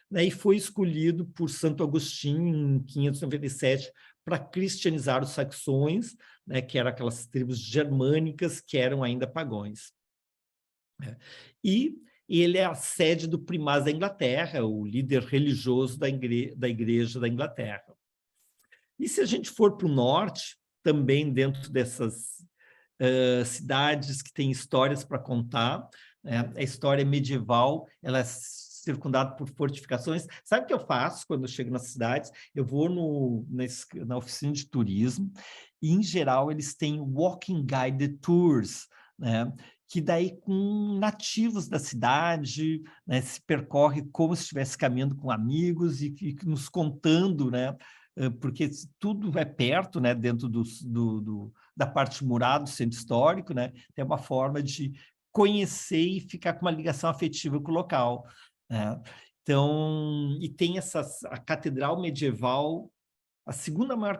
né, e foi escolhido por Santo Agostinho em 597 para cristianizar os saxões, né, que eram aquelas tribos germânicas que eram ainda pagãos. E ele é a sede do primaz da Inglaterra, o líder religioso da Igreja da Inglaterra. E se a gente for para o norte, também dentro dessas cidades que têm histórias para contar, né? A história medieval, ela é circundada por fortificações. Sabe o que eu faço quando eu chego nas cidades? Eu vou na oficina de turismo e, em geral, eles têm walking guided tours, né? Que daí com nativos da cidade, né, se percorre como se estivesse caminhando com amigos e nos contando, né, porque tudo é perto, né, dentro da parte mural do centro histórico, né, tem uma forma de conhecer e ficar com uma ligação afetiva com o local, né? Então, e tem a catedral medieval, a segunda maior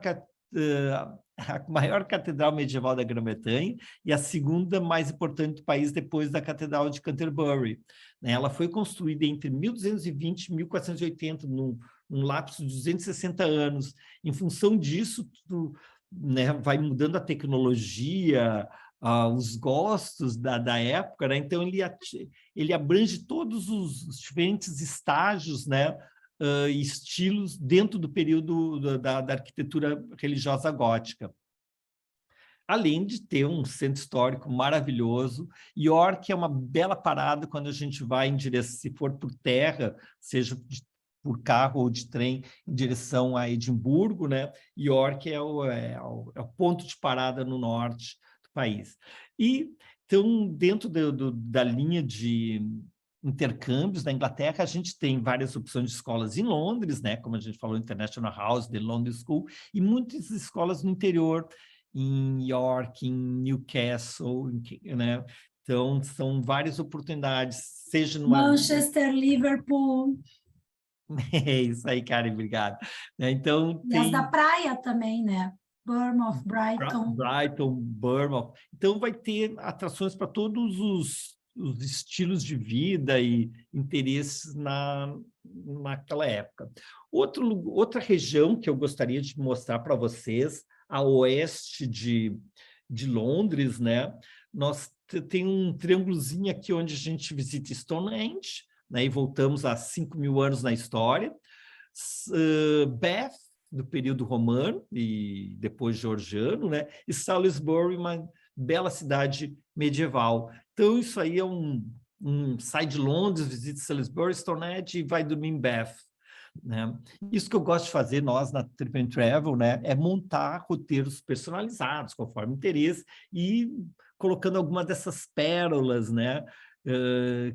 a maior catedral medieval da Grã-Bretanha e a segunda mais importante do país depois da Catedral de Canterbury. Ela foi construída entre 1220 e 1480, num lapso de 260 anos. Em função disso, né, vai mudando a tecnologia, os gostos da época, né? Então ele abrange todos os diferentes estágios, né, estilos dentro do período da arquitetura religiosa gótica. Além de ter um centro histórico maravilhoso. York é uma bela parada quando a gente vai em direção, se for por terra, seja por carro ou de trem, em direção a Edimburgo, né? York é o ponto de parada no norte do país. E, então, dentro da linha de intercâmbios da Inglaterra, a gente tem várias opções de escolas em Londres, né? Como a gente falou, International House, The London School, e muitas escolas no interior, em York, em Newcastle, né? Então, são várias oportunidades, seja numa... Manchester, Liverpool. É isso aí, Karen, obrigado. Então, e as da praia também, né? Bournemouth, Brighton. Brighton, Bournemouth. Então, vai ter atrações para todos os estilos de vida e interesses naquela época. Outra região que eu gostaria de mostrar para vocês, a oeste de Londres, né? Nós tem um triângulozinho aqui onde a gente visita Stonehenge, né? E voltamos a 5.000 anos na história. Bath, do período romano e depois georgiano, né? E Salisbury, uma bela cidade medieval. Então, isso aí é sai de Londres, visita Salisbury, Stonehenge e vai dormir em Bath, né? Isso que eu gosto de fazer, nós na Trip and Travel, né, é montar roteiros personalizados, conforme interesse, e colocando alguma dessas pérolas, né,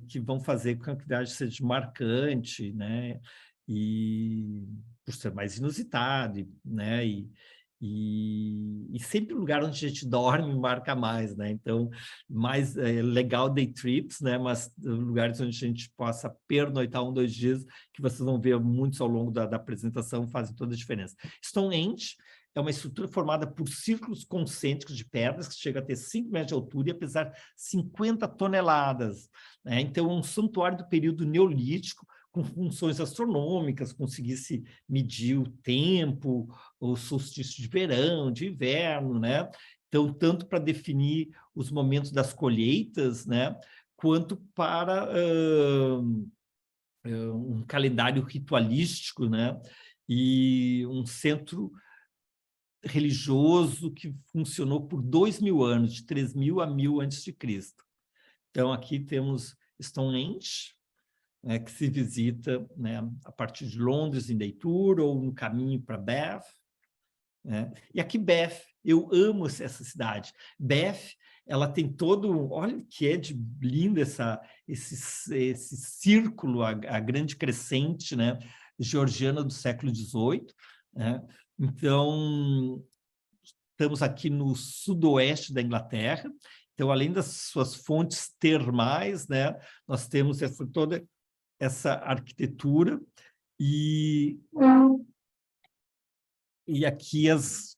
que vão fazer com que a viagem seja marcante, né, e por ser mais inusitado, né, e sempre o lugar onde a gente dorme marca mais, né? Então, mais legal day trips, né? Mas lugares onde a gente possa pernoitar 1, 2 dias, que vocês vão ver muitos ao longo da apresentação, fazem toda a diferença. Stonehenge é uma estrutura formada por círculos concêntricos de pedras que chega a ter 5 metros de altura e a pesar 50 toneladas, né? Então, é um santuário do período neolítico, com funções astronômicas, conseguisse medir o tempo, o solstício de verão, de inverno, né? Então, tanto para definir os momentos das colheitas, né? Quanto para um calendário ritualístico, né? E um centro religioso que funcionou por 2.000 anos, de 3.000 a 1.000 a.C. Então, aqui temos Stonehenge, que se visita, né, a partir de Londres, em Deitur, ou no caminho para Bath, né? E aqui Bath, eu amo essa cidade. Bath, ela tem todo, olha que é de lindo esse círculo, a grande crescente, né, georgiana do século XVIII, né? Então, estamos aqui no sudoeste da Inglaterra. Então, além das suas fontes termais, né, nós temos toda essa arquitetura e aqui as...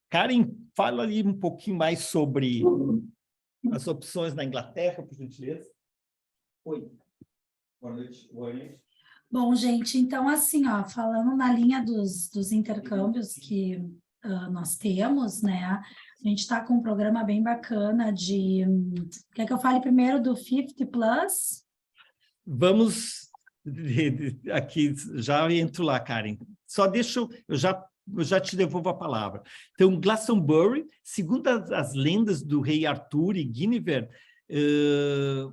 Karen, fala ali um pouquinho mais sobre as opções na Inglaterra, por gentileza. Oi. Boa noite. Boa noite. Bom, gente, então assim, ó, falando na linha dos intercâmbios que nós temos, né? A gente está com um programa bem bacana de... Quer que eu fale primeiro do 50 Plus? Vamos aqui, já entro lá, Karen. Só deixa eu já te devolvo a palavra. Então, Glastonbury, segundo as lendas do rei Arthur e Guinevere,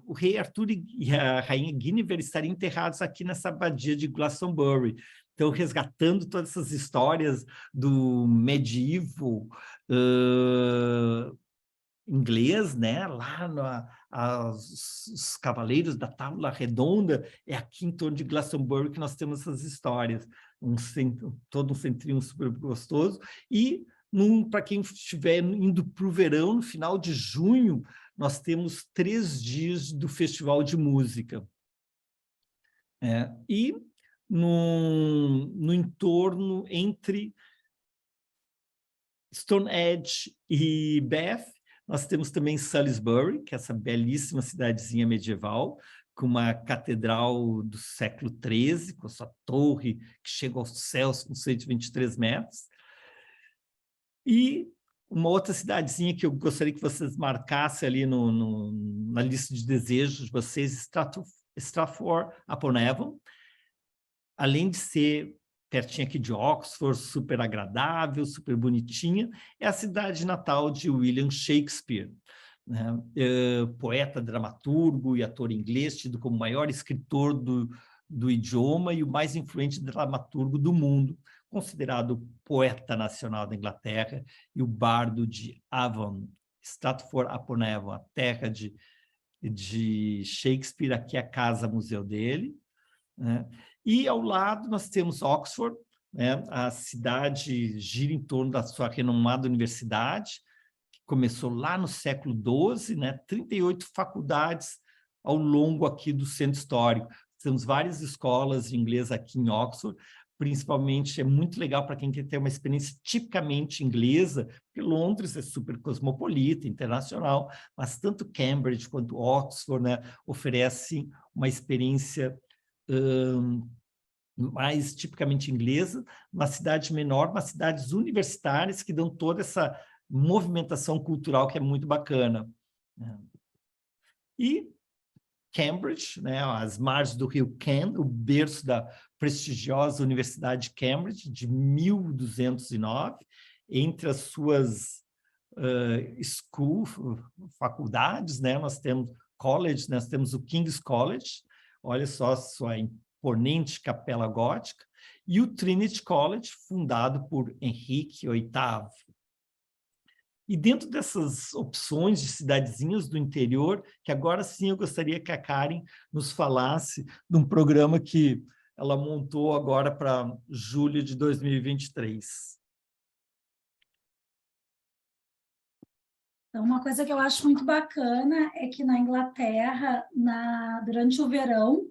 o rei Arthur e a rainha Guinevere estariam enterrados aqui nessa abadia de Glastonbury. Então, resgatando todas essas histórias do medieval inglês, né? Lá os Cavaleiros da Tábua Redonda, é aqui em torno de Glastonbury que nós temos essas histórias. Todo um centrinho super gostoso. E, para quem estiver indo para o verão, no final de junho, nós temos 3 dias do Festival de Música. E no entorno entre Stonehenge e Bath, nós temos também Salisbury, que é essa belíssima cidadezinha medieval, com uma catedral do século XIII, com a sua torre que chega aos céus com 123 metros. E uma outra cidadezinha que eu gostaria que vocês marcassem ali na lista de desejos de vocês, Stratford-upon-Avon. Além de ser pertinho aqui de Oxford, super agradável, super bonitinha, é a cidade natal de William Shakespeare, né? Poeta, dramaturgo e ator inglês, tido como o maior escritor do idioma e o mais influente dramaturgo do mundo, considerado poeta nacional da Inglaterra e o bardo de Avon, Stratford-upon-Avon, a terra de Shakespeare, aqui é a casa-museu dele, né? E ao lado nós temos Oxford, né? A cidade gira em torno da sua renomada universidade, que começou lá no século XII, né? 38 faculdades ao longo aqui do centro histórico. Temos várias escolas de inglês aqui em Oxford, principalmente é muito legal para quem quer ter uma experiência tipicamente inglesa, porque Londres é super cosmopolita, internacional, mas tanto Cambridge quanto Oxford, né, oferecem uma experiência mais tipicamente inglesa, uma cidade menor, mas cidades universitárias que dão toda essa movimentação cultural que é muito bacana. E Cambridge, né, as margens do rio Cam, o berço da prestigiosa Universidade de Cambridge, de 1209, entre as suas faculdades, né, nós temos college, nós temos o King's College, olha só sua imponente capela gótica, e o Trinity College, fundado por Henrique VIII. E dentro dessas opções de cidadezinhas do interior, que agora sim eu gostaria que a Karen nos falasse de um programa que ela montou agora para julho de 2023. Então, uma coisa que eu acho muito bacana é que na Inglaterra, durante o verão,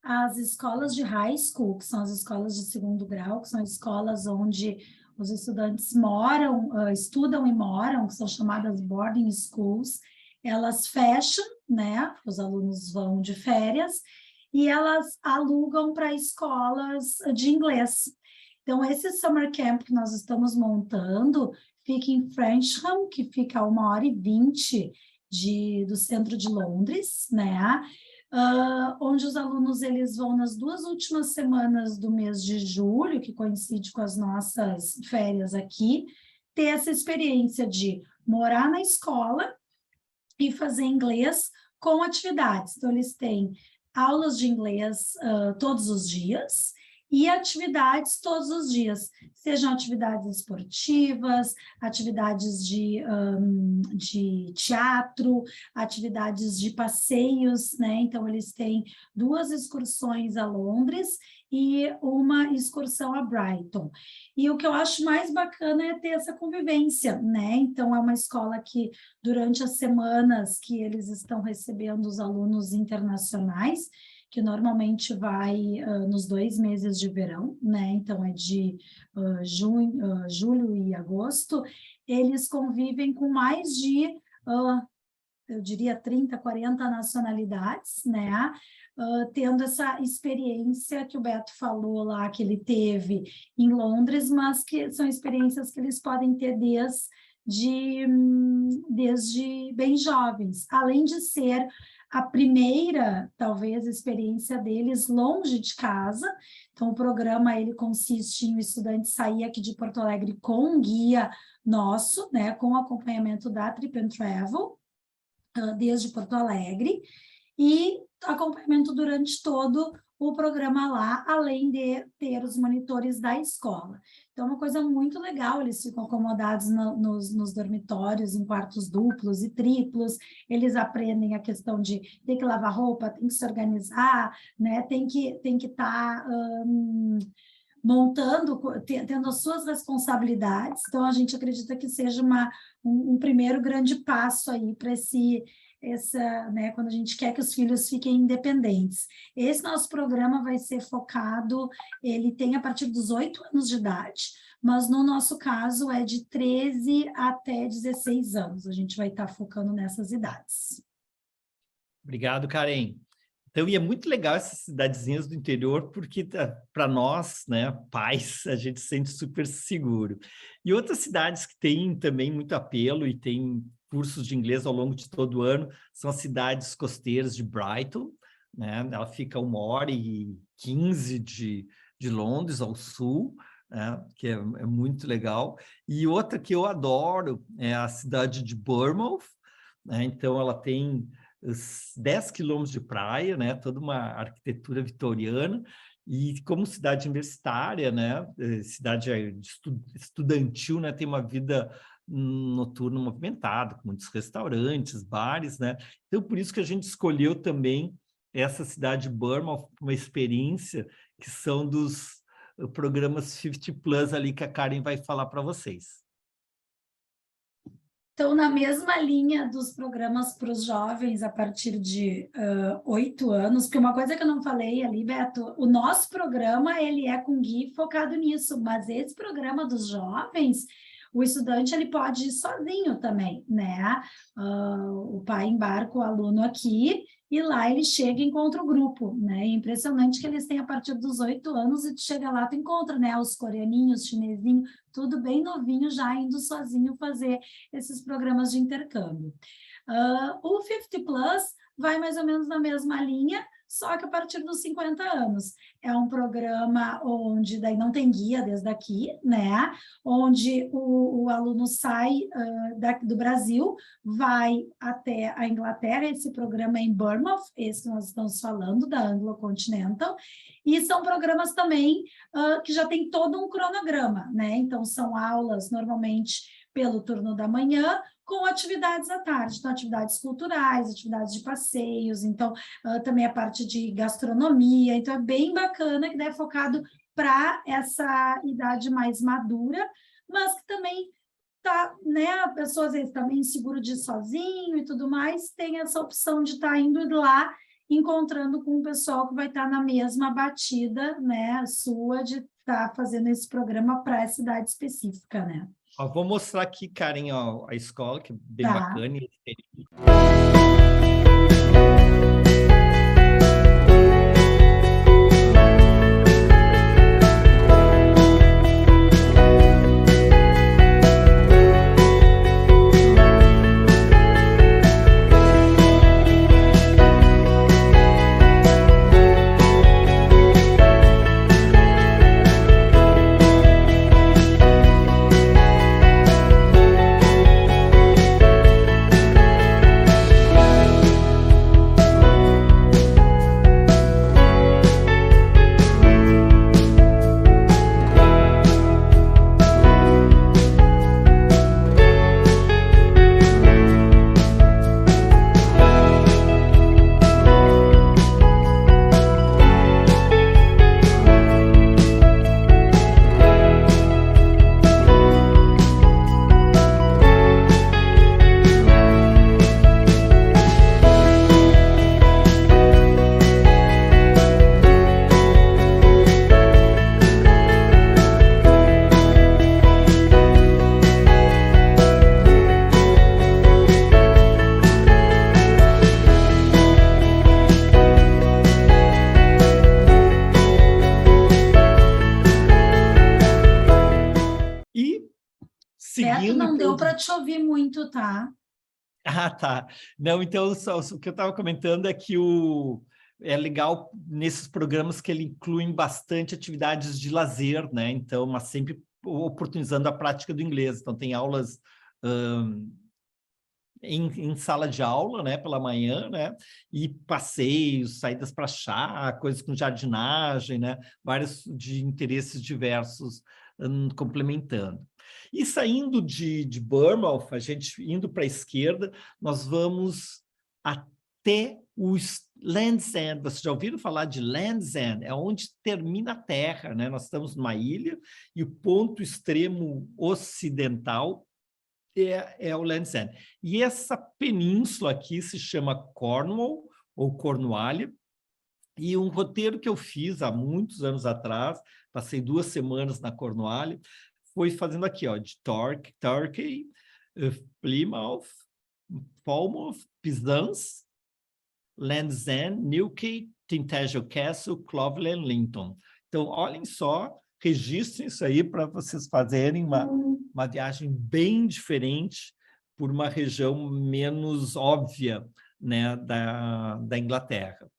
as escolas de high school, que são as escolas de segundo grau, que são escolas onde os estudantes moram, estudam e moram, que são chamadas boarding schools, elas fecham, né? Os alunos vão de férias e elas alugam para escolas de inglês. Então, esse summer camp que nós estamos montando fica em Frensham, que fica a 1h20 do centro de Londres, né? Onde os alunos eles vão nas 2 últimas semanas do mês de julho, que coincide com as nossas férias aqui, ter essa experiência de morar na escola e fazer inglês com atividades. Então, eles têm aulas de inglês todos os dias, e atividades todos os dias, sejam atividades esportivas, atividades de teatro, atividades de passeios, né? Então, eles têm 2 excursões a Londres e uma excursão a Brighton. E o que eu acho mais bacana é ter essa convivência, né? Então, é uma escola que, durante as semanas que eles estão recebendo os alunos internacionais, que normalmente vai nos 2 meses de verão, né? Então, é de julho e agosto, eles convivem com mais de eu diria, 30, 40 nacionalidades, né? Tendo essa experiência que o Beto falou lá, que ele teve em Londres, mas que são experiências que eles podem ter desde bem jovens, além de ser a primeira, talvez, experiência deles longe de casa. Então, o programa ele consiste em o estudante sair aqui de Porto Alegre com um guia nosso, né, com acompanhamento da Trip and Travel, desde Porto Alegre, e acompanhamento durante todo o programa lá, além de ter os monitores da escola. Então, é uma coisa muito legal, eles ficam acomodados nos dormitórios, em quartos duplos e triplos, eles aprendem a questão de ter que lavar roupa, tem que se organizar, né? Tem que estar montando, tendo as suas responsabilidades. Então, a gente acredita que seja um primeiro grande passo aí para né, quando a gente quer que os filhos fiquem independentes. Esse nosso programa vai ser focado, ele tem a partir dos 8 anos de idade, mas no nosso caso é de 13 até 16 anos. A gente vai estar focando nessas idades. Obrigado, Karen. Então, e é muito legal essas cidadezinhas do interior, porque para nós, né, pais, a gente se sente super seguro. E outras cidades que têm também muito apelo e têm cursos de inglês ao longo de todo o ano são as cidades costeiras de Brighton, né? Ela fica 1h15 de Londres, ao sul, né? Que é muito legal. E outra que eu adoro é a cidade de Bournemouth, né? Então, ela tem 10 quilômetros de praia, né? Toda uma arquitetura vitoriana, e como cidade universitária, né? Cidade estudantil, né? Tem uma vida noturna movimentada, com muitos restaurantes, bares, né? Então, por isso que a gente escolheu também essa cidade de Bournemouth, uma experiência que são dos programas 50 Plus ali que a Karen vai falar para vocês. Então, na mesma linha dos programas para os jovens a partir de 8 anos, porque uma coisa que eu não falei ali, Beto, o nosso programa ele é com guia focado nisso, mas esse programa dos jovens, o estudante ele pode ir sozinho também, né? O pai embarca o aluno aqui e lá ele chega e encontra o grupo, né? É impressionante que eles têm a partir dos 8 anos e tu chega lá, tu encontra, né? Os coreaninhos, chinesinhos, tudo bem novinho, já indo sozinho fazer esses programas de intercâmbio. O 50 Plus vai mais ou menos na mesma linha, só que a partir dos 50 anos. É um programa onde daí não tem guia desde aqui, né? Onde o aluno sai do Brasil, vai até a Inglaterra, esse programa é em Bournemouth, esse que nós estamos falando, da Anglo Continental, e são programas também que já tem todo um cronograma, né? Então, são aulas normalmente pelo turno da manhã, com atividades à tarde, então atividades culturais, atividades de passeios, então também a parte de gastronomia, então é bem bacana, que é focado para essa idade mais madura, mas que também tá, né, a pessoa às vezes está meio inseguro de ir sozinho e tudo mais, tem essa opção de estar indo lá, encontrando com um pessoal que vai estar na mesma batida, né, sua, de estar fazendo esse programa para essa idade específica, né. Vou mostrar aqui, Karen, a escola, que é bem Tá. bacana. Roberto, não então, deu para te ouvir muito, tá? Ah, tá. Não, então, o que eu estava comentando é que é legal nesses programas que ele incluem bastante atividades de lazer, né? Então, mas sempre oportunizando a prática do inglês. Então, tem aulas em sala de aula, né, pela manhã, né, e passeios, saídas para chá, coisas com jardinagem, né, vários de interesses diversos complementando. E saindo de Bournemouth, a gente indo para a esquerda, nós vamos até os Land's End. Vocês já ouviram falar de Land's End? É onde termina a Terra, né? Nós estamos numa ilha e o ponto extremo ocidental é o Land's End. E essa península aqui se chama Cornwall, ou Cornualha, e um roteiro que eu fiz há muitos anos atrás, passei 2 semanas na Cornualha, foi fazendo aqui, ó, de Torquay, Plymouth, Falmouth, Penzance, Land's End, Newquay, Tintagel Castle, Clovelly, Linton. Então, olhem só, registrem isso aí para vocês fazerem uma viagem bem diferente por uma região menos óbvia, né, da Inglaterra.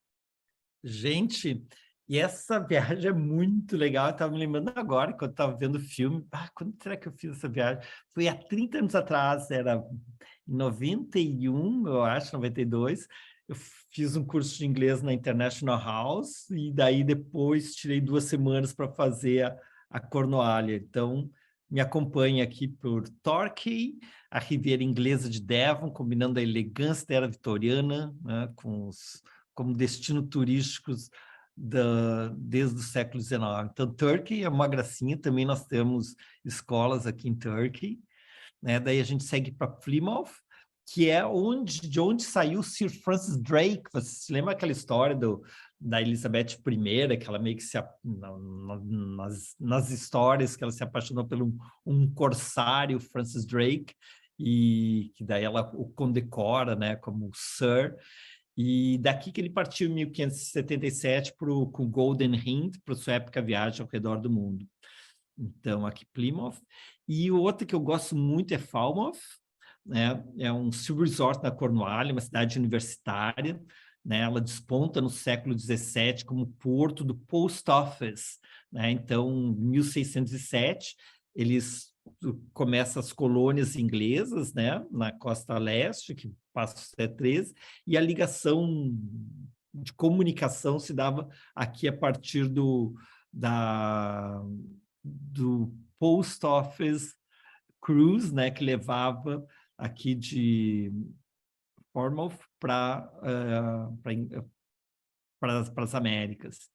Gente, e essa viagem é muito legal. Eu estava me lembrando agora, quando estava vendo o filme, quando será que eu fiz essa viagem? Foi há 30 anos atrás, era em 91, eu acho, 92. Eu fiz um curso de inglês na International House e daí depois tirei 2 semanas para fazer a Cornualha. Então, me acompanhe aqui por Torquay, a Riviera Inglesa de Devon, combinando a elegância da era vitoriana, né, como destino turísticos desde o século XIX. Então, Torquay é uma gracinha, também nós temos escolas aqui em Torquay, né? Daí a gente segue para Plymouth, que é de onde saiu Sir Francis Drake. Você se lembra aquela história da Elizabeth I, que ela meio que nas histórias que ela se apaixonou por um corsário, Francis Drake, e que daí ela o condecora, né, como Sir. E daqui que ele partiu em 1577 com o Golden Hind, para sua épica viagem ao redor do mundo. Então, aqui Plymouth. E o outro que eu gosto muito é Falmouth, né? É um silver resort na Cornualha, uma cidade universitária, né? Ela desponta no século XVII como porto do Post Office, né? Então, em 1607, eles começam as colônias inglesas, né? Na costa leste, que passa o século XIII, e a ligação de comunicação se dava aqui a partir do Post Office Cruise, né, que levava aqui de Portsmouth para as Américas.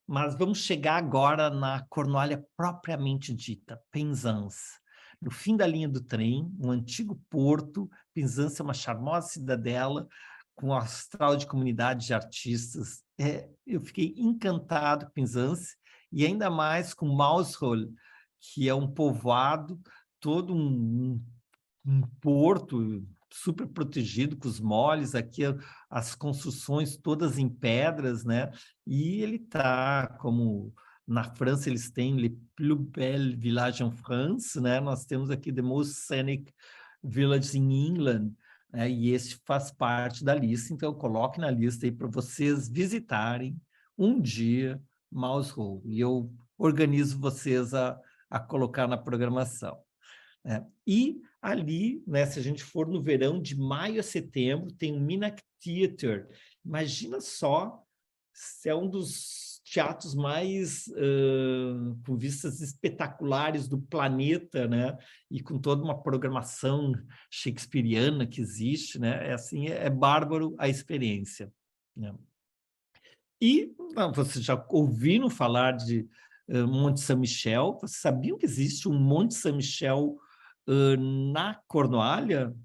Mas vamos chegar agora na Cornualha propriamente dita, Penzance. No fim da linha do trem, um antigo porto, Penzance é uma charmosa cidadela com um astral de comunidade de artistas. Eu fiquei encantado com Penzance, e ainda mais com Mousehole, que é um povoado, todo um porto super protegido, com os moles, aqui as construções todas em pedras, né? E ele está, como na França eles têm Le Plus Belle Village en France, né? Nós temos aqui The Most Scenic Village in England, né? E esse faz parte da lista, então coloque na lista aí para vocês visitarem um dia Mousehole, e eu organizo vocês a colocar na programação. E ali, né, se a gente for no verão, de maio a setembro, tem o Minack Theatre. Imagina só, se é um dos teatros mais com vistas espetaculares do planeta, né? E com toda uma programação shakespeariana que existe, né? É bárbaro a experiência, né? E vocês já ouviram falar de Monte Saint-Michel? Vocês sabiam que existe um Monte Saint-Michel na Cornualha?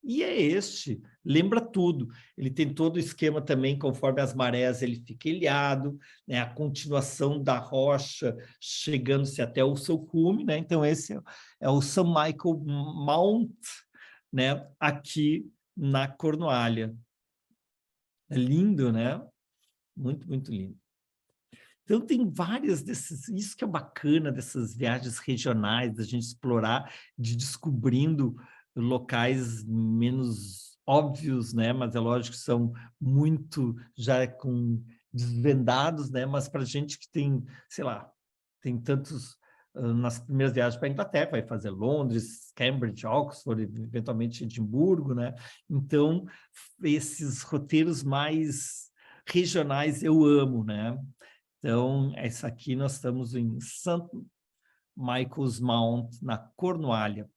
E é lembra tudo. Ele tem todo o esquema também, conforme as marés, ele fica ilhado, né? A continuação da rocha chegando-se até o seu cume, né? Então esse é o St. Michael Mount, né? Aqui na Cornualha. É lindo, né? Muito, muito lindo. Então, tem várias desses... Isso que é bacana dessas viagens regionais, da gente explorar, de descobrindo locais menos óbvios, né? Mas é lógico que são muito já com desvendados, né? Mas para gente que tem, sei lá, tem tantos... nas primeiras viagens para a Inglaterra, vai fazer Londres, Cambridge, Oxford, eventualmente Edimburgo, né? Então, esses roteiros mais regionais eu amo, né? Então, essa aqui nós estamos em St. Michael's Mount, na Cornualha.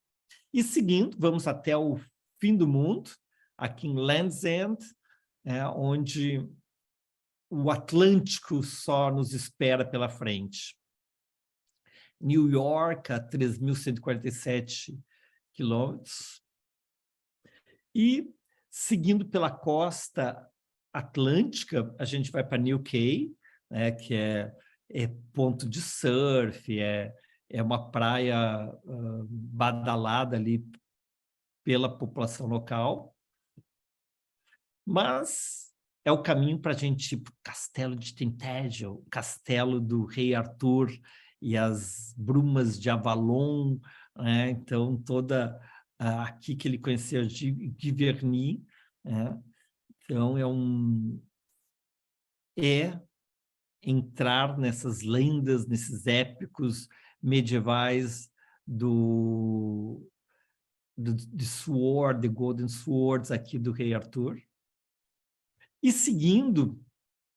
E seguindo, vamos até o fim do mundo, aqui em Land's End, onde o Atlântico só nos espera pela frente. New York, a 3.147 quilômetros. E, seguindo pela costa atlântica, a gente vai para New Quay, né, que é ponto de surf, é uma praia badalada ali pela população local. Mas é o caminho para a gente ir para o Castelo de Tintagel, castelo do rei Arthur, e as brumas de Avalon, né? Então, toda aqui que ele conheceu de Giverny, né? Então, é entrar nessas lendas, nesses épicos medievais de Sword, The Golden Swords, aqui do rei Arthur. E seguindo,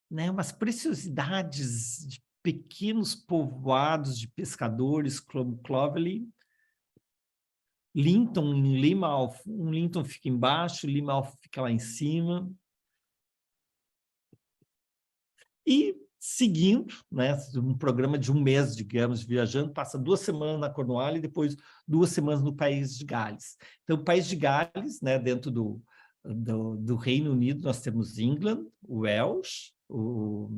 né, umas preciosidades de pequenos povoados de pescadores, como Clovelly, Linton, em Limmauth, Linton fica embaixo, Limmauth fica lá em cima. E seguindo, né, um programa de um mês, digamos, viajando, passa 2 semanas na Cornualha e depois 2 semanas no País de Gales. Então, o País de Gales, né, dentro do Reino Unido, nós temos England, Wales, o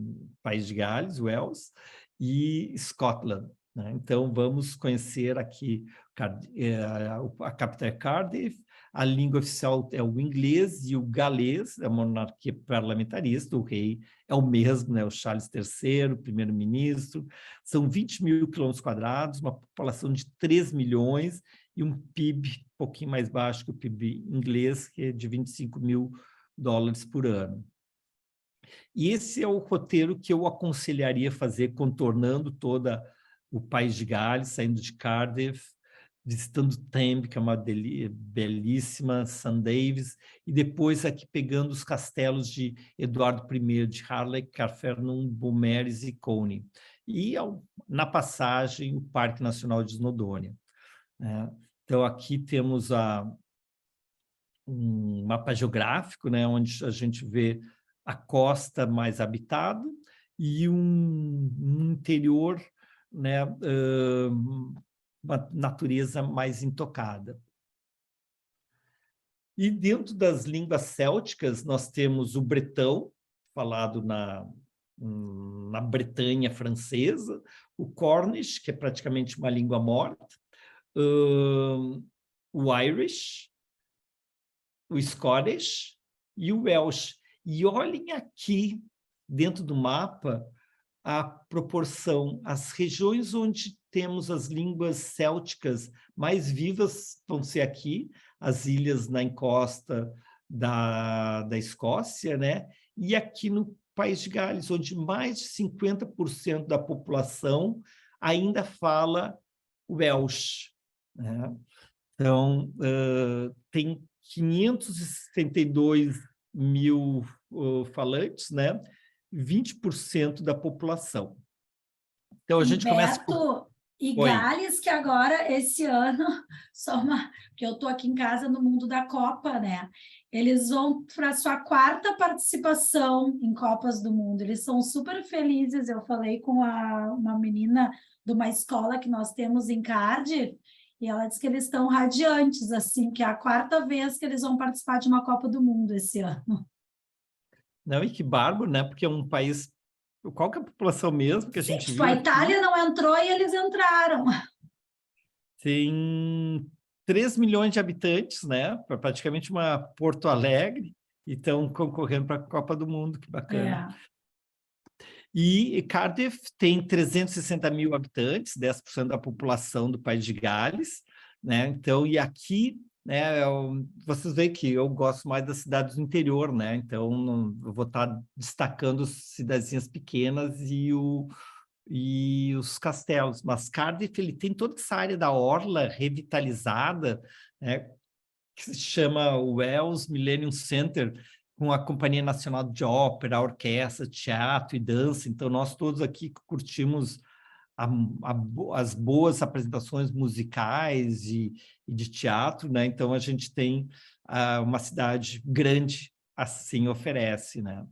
País de Gales, Wales, e Scotland, né? Então, vamos conhecer aqui a capital é Cardiff, a língua oficial é o inglês e o galês, é uma monarquia parlamentarista, o rei é o mesmo, né? O Charles III, primeiro-ministro, são 20 mil quilômetros quadrados, uma população de 3 milhões e um PIB um pouquinho mais baixo que o PIB inglês, que é de 25 mil dólares por ano. E esse é o roteiro que eu aconselharia fazer, contornando toda o País de Gales, saindo de Cardiff, visitando Tembe, que é uma belíssima, St. Davis, e depois aqui pegando os castelos de Eduardo I, de Harlech, Carfernum, Beaumaris e Coney. E, na passagem, o Parque Nacional de Snowdonia. Então, aqui temos um mapa geográfico, né, onde a gente vê a costa mais habitada e um interior, né, uma natureza mais intocada. E dentro das línguas célticas, nós temos o bretão, falado na Bretanha francesa, o Cornish, que é praticamente uma língua morta, o Irish, o Scottish e o Welsh. E olhem aqui, dentro do mapa, a proporção, as regiões onde temos as línguas célticas mais vivas vão ser aqui, as ilhas na encosta da Escócia, né? E aqui no País de Gales, onde mais de 50% da população ainda fala Welsh, né? Então, tem 562 mil falantes, né? 20% da população. Então, a gente começa... E Gales, que agora, esse ano, porque eu estou aqui em casa no mundo da Copa, né? Eles vão para a sua 4ª participação em Copas do Mundo. Eles são super felizes. Eu falei com uma menina de uma escola que nós temos em Cardiff, e ela disse que eles estão radiantes, assim, que é a 4ª vez que eles vão participar de uma Copa do Mundo esse ano. Não, e que bárbaro, né? Porque é um país... Qual que é a população mesmo que a gente viu? A Itália não entrou e eles entraram. Tem 3 milhões de habitantes, né? Praticamente uma Porto Alegre, e estão concorrendo para a Copa do Mundo, que bacana. E Cardiff tem 360 mil habitantes, 10% da população do País de Gales, né? Então, e aqui, né, vocês veem que eu gosto mais das cidades do interior, né? Então, eu vou estar destacando cidadezinhas pequenas e os castelos. Mas Cardiff, ele tem toda essa área da orla revitalizada, né, que se chama Wells Millennium Center, com a Companhia Nacional de Ópera, orquestra, teatro e dança. Então, nós todos aqui curtimos as boas apresentações musicais e de teatro, né? Então, a gente tem uma cidade grande, assim oferece, né?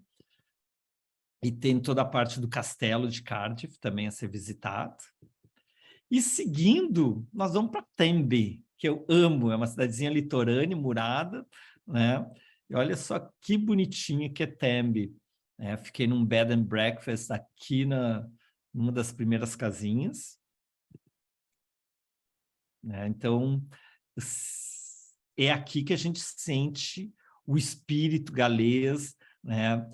E tem toda a parte do castelo de Cardiff também a ser visitado. E seguindo, nós vamos para Tenby, que eu amo, é uma cidadezinha litorânea, murada, né? E olha só que bonitinha que é Tenby. Fiquei num bed and breakfast aqui numa das primeiras casinhas. Então, é aqui que a gente sente o espírito galês, né?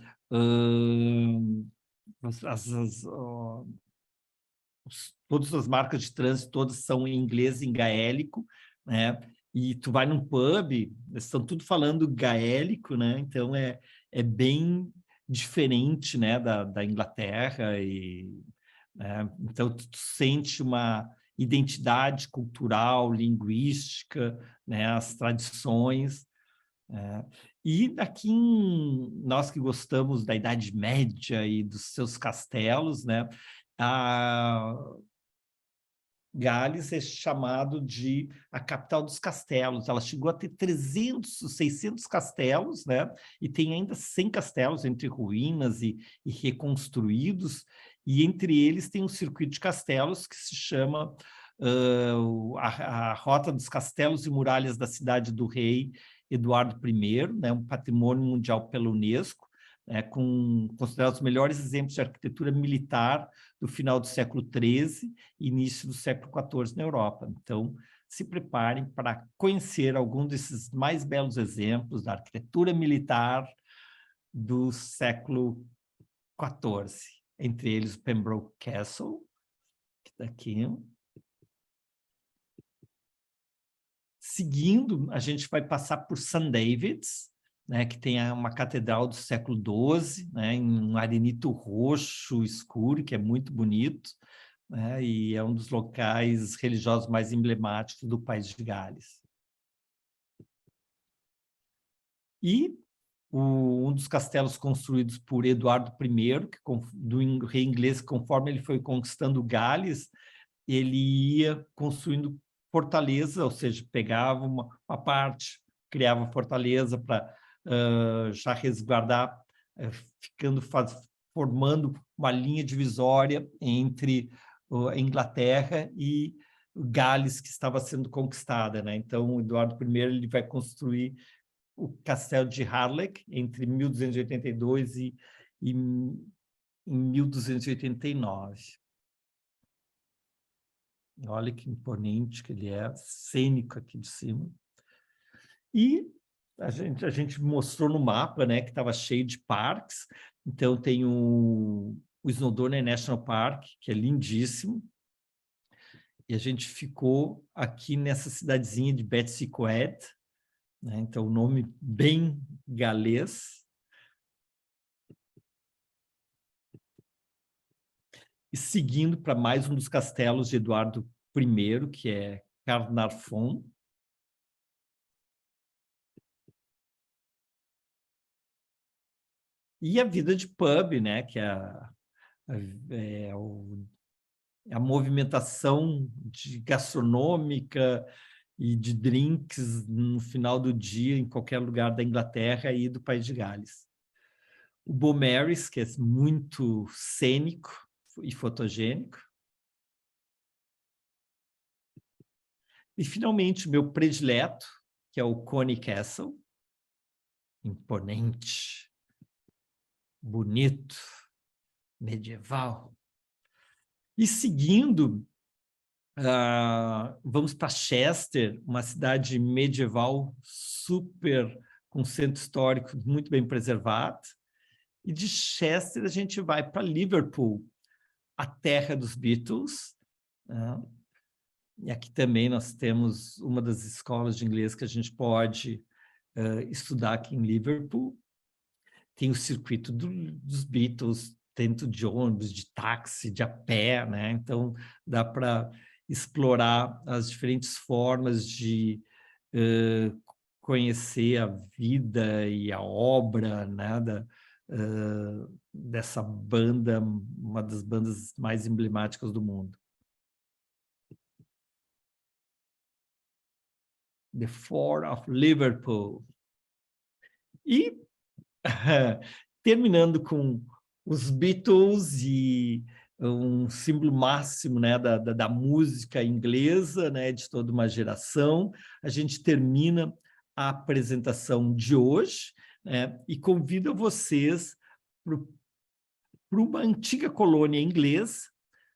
Todas as marcas de trânsito, todas são em inglês, em gaélico, né? E tu vai num pub, eles estão tudo falando gaélico, né? Então, é bem diferente, né, da Inglaterra, né? Então, tu sente uma identidade cultural, linguística, né? As tradições. E aqui, nós que gostamos da Idade Média e dos seus castelos, né? A Gales é chamado de a capital dos castelos. Ela chegou a ter 300, 600 castelos, né? E tem ainda 100 castelos entre ruínas e reconstruídos, e entre eles tem um circuito de castelos que se chama a Rota dos Castelos e Muralhas da Cidade do Rei Eduardo I, né? Um patrimônio mundial pela Unesco, considerados os melhores exemplos de arquitetura militar do final do século XIII e início do século XIV na Europa. Então, se preparem para conhecer algum desses mais belos exemplos da arquitetura militar do século XIV, entre eles o Pembroke Castle, que está aqui. Seguindo, a gente vai passar por St. David's, né, que tem uma catedral do século XII, né, em um arenito roxo escuro, que é muito bonito, né, e é um dos locais religiosos mais emblemáticos do País de Gales. E um dos castelos construídos por Eduardo I, do rei inglês, conforme ele foi conquistando Gales, ele ia construindo fortaleza, ou seja, pegava uma parte, criava fortaleza para já resguardar, formando uma linha divisória entre a Inglaterra e Gales, que estava sendo conquistada, né? Então, Eduardo I ele vai construir o castelo de Harlech entre 1282 e em 1289. Olha que imponente que ele é, cênico aqui de cima. E a gente mostrou no mapa, né, que estava cheio de parques. Então, tem o Snowdonia National Park, que é lindíssimo. E a gente ficou aqui nessa cidadezinha de Betws-y-Coed, né? Então, o nome bem galês. E seguindo para mais um dos castelos de Eduardo I, que é Caernarfon. E a vida de pub, né, que é a movimentação gastronômica e de drinks no final do dia em qualquer lugar da Inglaterra e do País de Gales. O Beaumaris, que é muito cênico e fotogênico. E, finalmente, o meu predileto, que é o Coney Castle. Imponente, bonito, medieval. E seguindo, vamos para Chester, uma cidade medieval super, com centro histórico muito bem preservado. E de Chester a gente vai para Liverpool, a terra dos Beatles, né? E aqui também nós temos uma das escolas de inglês que a gente pode estudar aqui em Liverpool. Tem o circuito dos Beatles, tanto de ônibus, de táxi, de a pé, né? Então dá para explorar as diferentes formas de conhecer a vida e a obra, né, dessa banda, uma das bandas mais emblemáticas do mundo. The Four of Liverpool. E terminando com os Beatles e um símbolo máximo, né, da música inglesa, né, de toda uma geração, a gente termina a apresentação de hoje, né, e convido vocês para uma antiga colônia inglesa,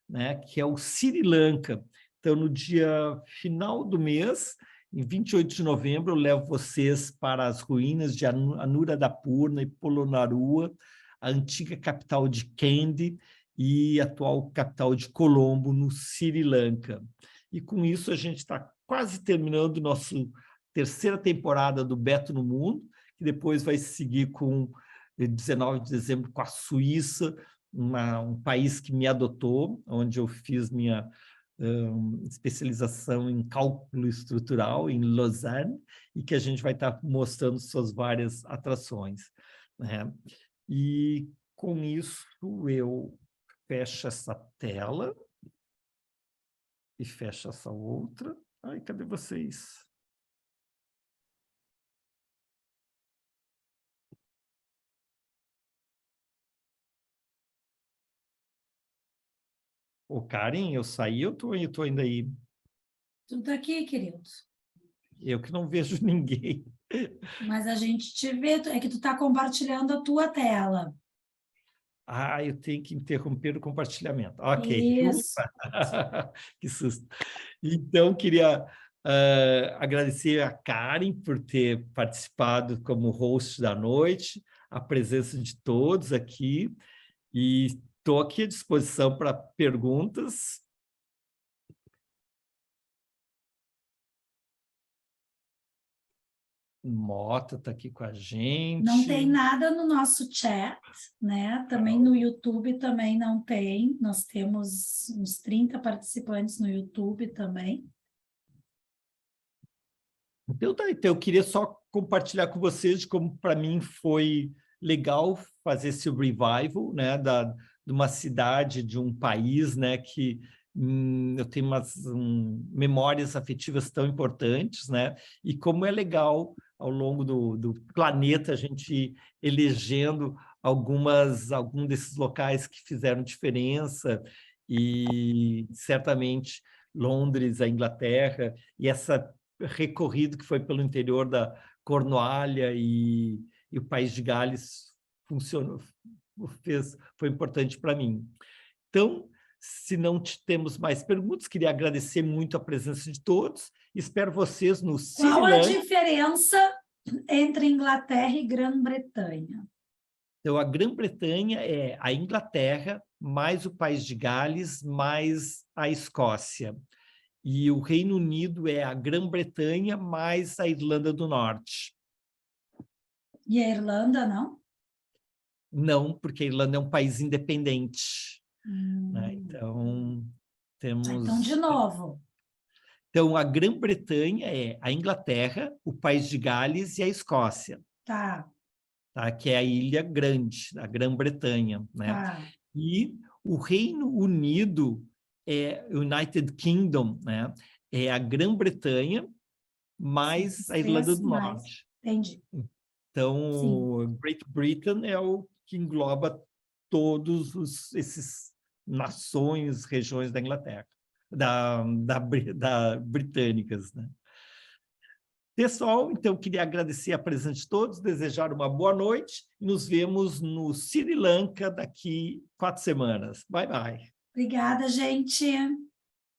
né, que é o Sri Lanka. Então, no dia final do mês, em 28 de novembro, eu levo vocês para as ruínas de Anuradhapurna e Polonnaruwa, a antiga capital de Kandy e atual capital de Colombo, no Sri Lanka. E com isso a gente está quase terminando nossa terceira temporada do Beto no Mundo, que depois vai seguir com 19 de dezembro com a Suíça, um país que me adotou, onde eu fiz minha especialização em cálculo estrutural em Lausanne, e que a gente vai estar mostrando suas várias atrações, né? E com isso eu fecho essa tela e fecho essa outra. Ai, cadê vocês? Ô, Karen, eu saí, eu tô ainda aí? Tudo aqui, querido. Eu que não vejo ninguém. Mas a gente te vê, é que tu está compartilhando a tua tela. Ah, eu tenho que interromper o compartilhamento. Ok. Isso. Que susto. Então, queria agradecer a Karen por ter participado como host da noite, a presença de todos aqui, e estou aqui à disposição para perguntas. Mota está aqui com a gente. Não tem nada no nosso chat, né? Também no YouTube também não tem. Nós temos uns 30 participantes no YouTube também. Então, eu queria só compartilhar com vocês de como para mim foi legal fazer esse revival, né, de uma cidade, de um país, né, que eu tenho umas memórias afetivas tão importantes, né, e como é legal ao longo do planeta a gente ir elegendo algum desses locais que fizeram diferença, e certamente Londres, a Inglaterra, e essa recorrido que foi pelo interior da Cornualha e o País de Gales foi importante para mim. Então, se não temos mais perguntas, queria agradecer muito a presença de todos. Espero vocês no Sri Lanka. Qual a diferença entre Inglaterra e Grã-Bretanha? Então, a Grã-Bretanha é a Inglaterra, mais o País de Gales, mais a Escócia. E o Reino Unido é a Grã-Bretanha mais a Irlanda do Norte. E a Irlanda, não? Não, porque a Irlanda é um país independente. Né? Então, temos... Então, de novo. Então, a Grã-Bretanha é a Inglaterra, o País de Gales e a Escócia. Tá. Tá? Que é a Ilha Grande, a Grã-Bretanha. Né? Tá. E o Reino Unido é United Kingdom, né? É a Grã-Bretanha mais a Irlanda do Norte. Entendi. Então, sim, Great Britain é o que engloba todos esses nações, regiões da Inglaterra, da britânicas, né? Pessoal, então, queria agradecer a presença de todos, desejar uma boa noite e nos vemos no Sri Lanka daqui 4 semanas. Bye, bye. Obrigada, gente.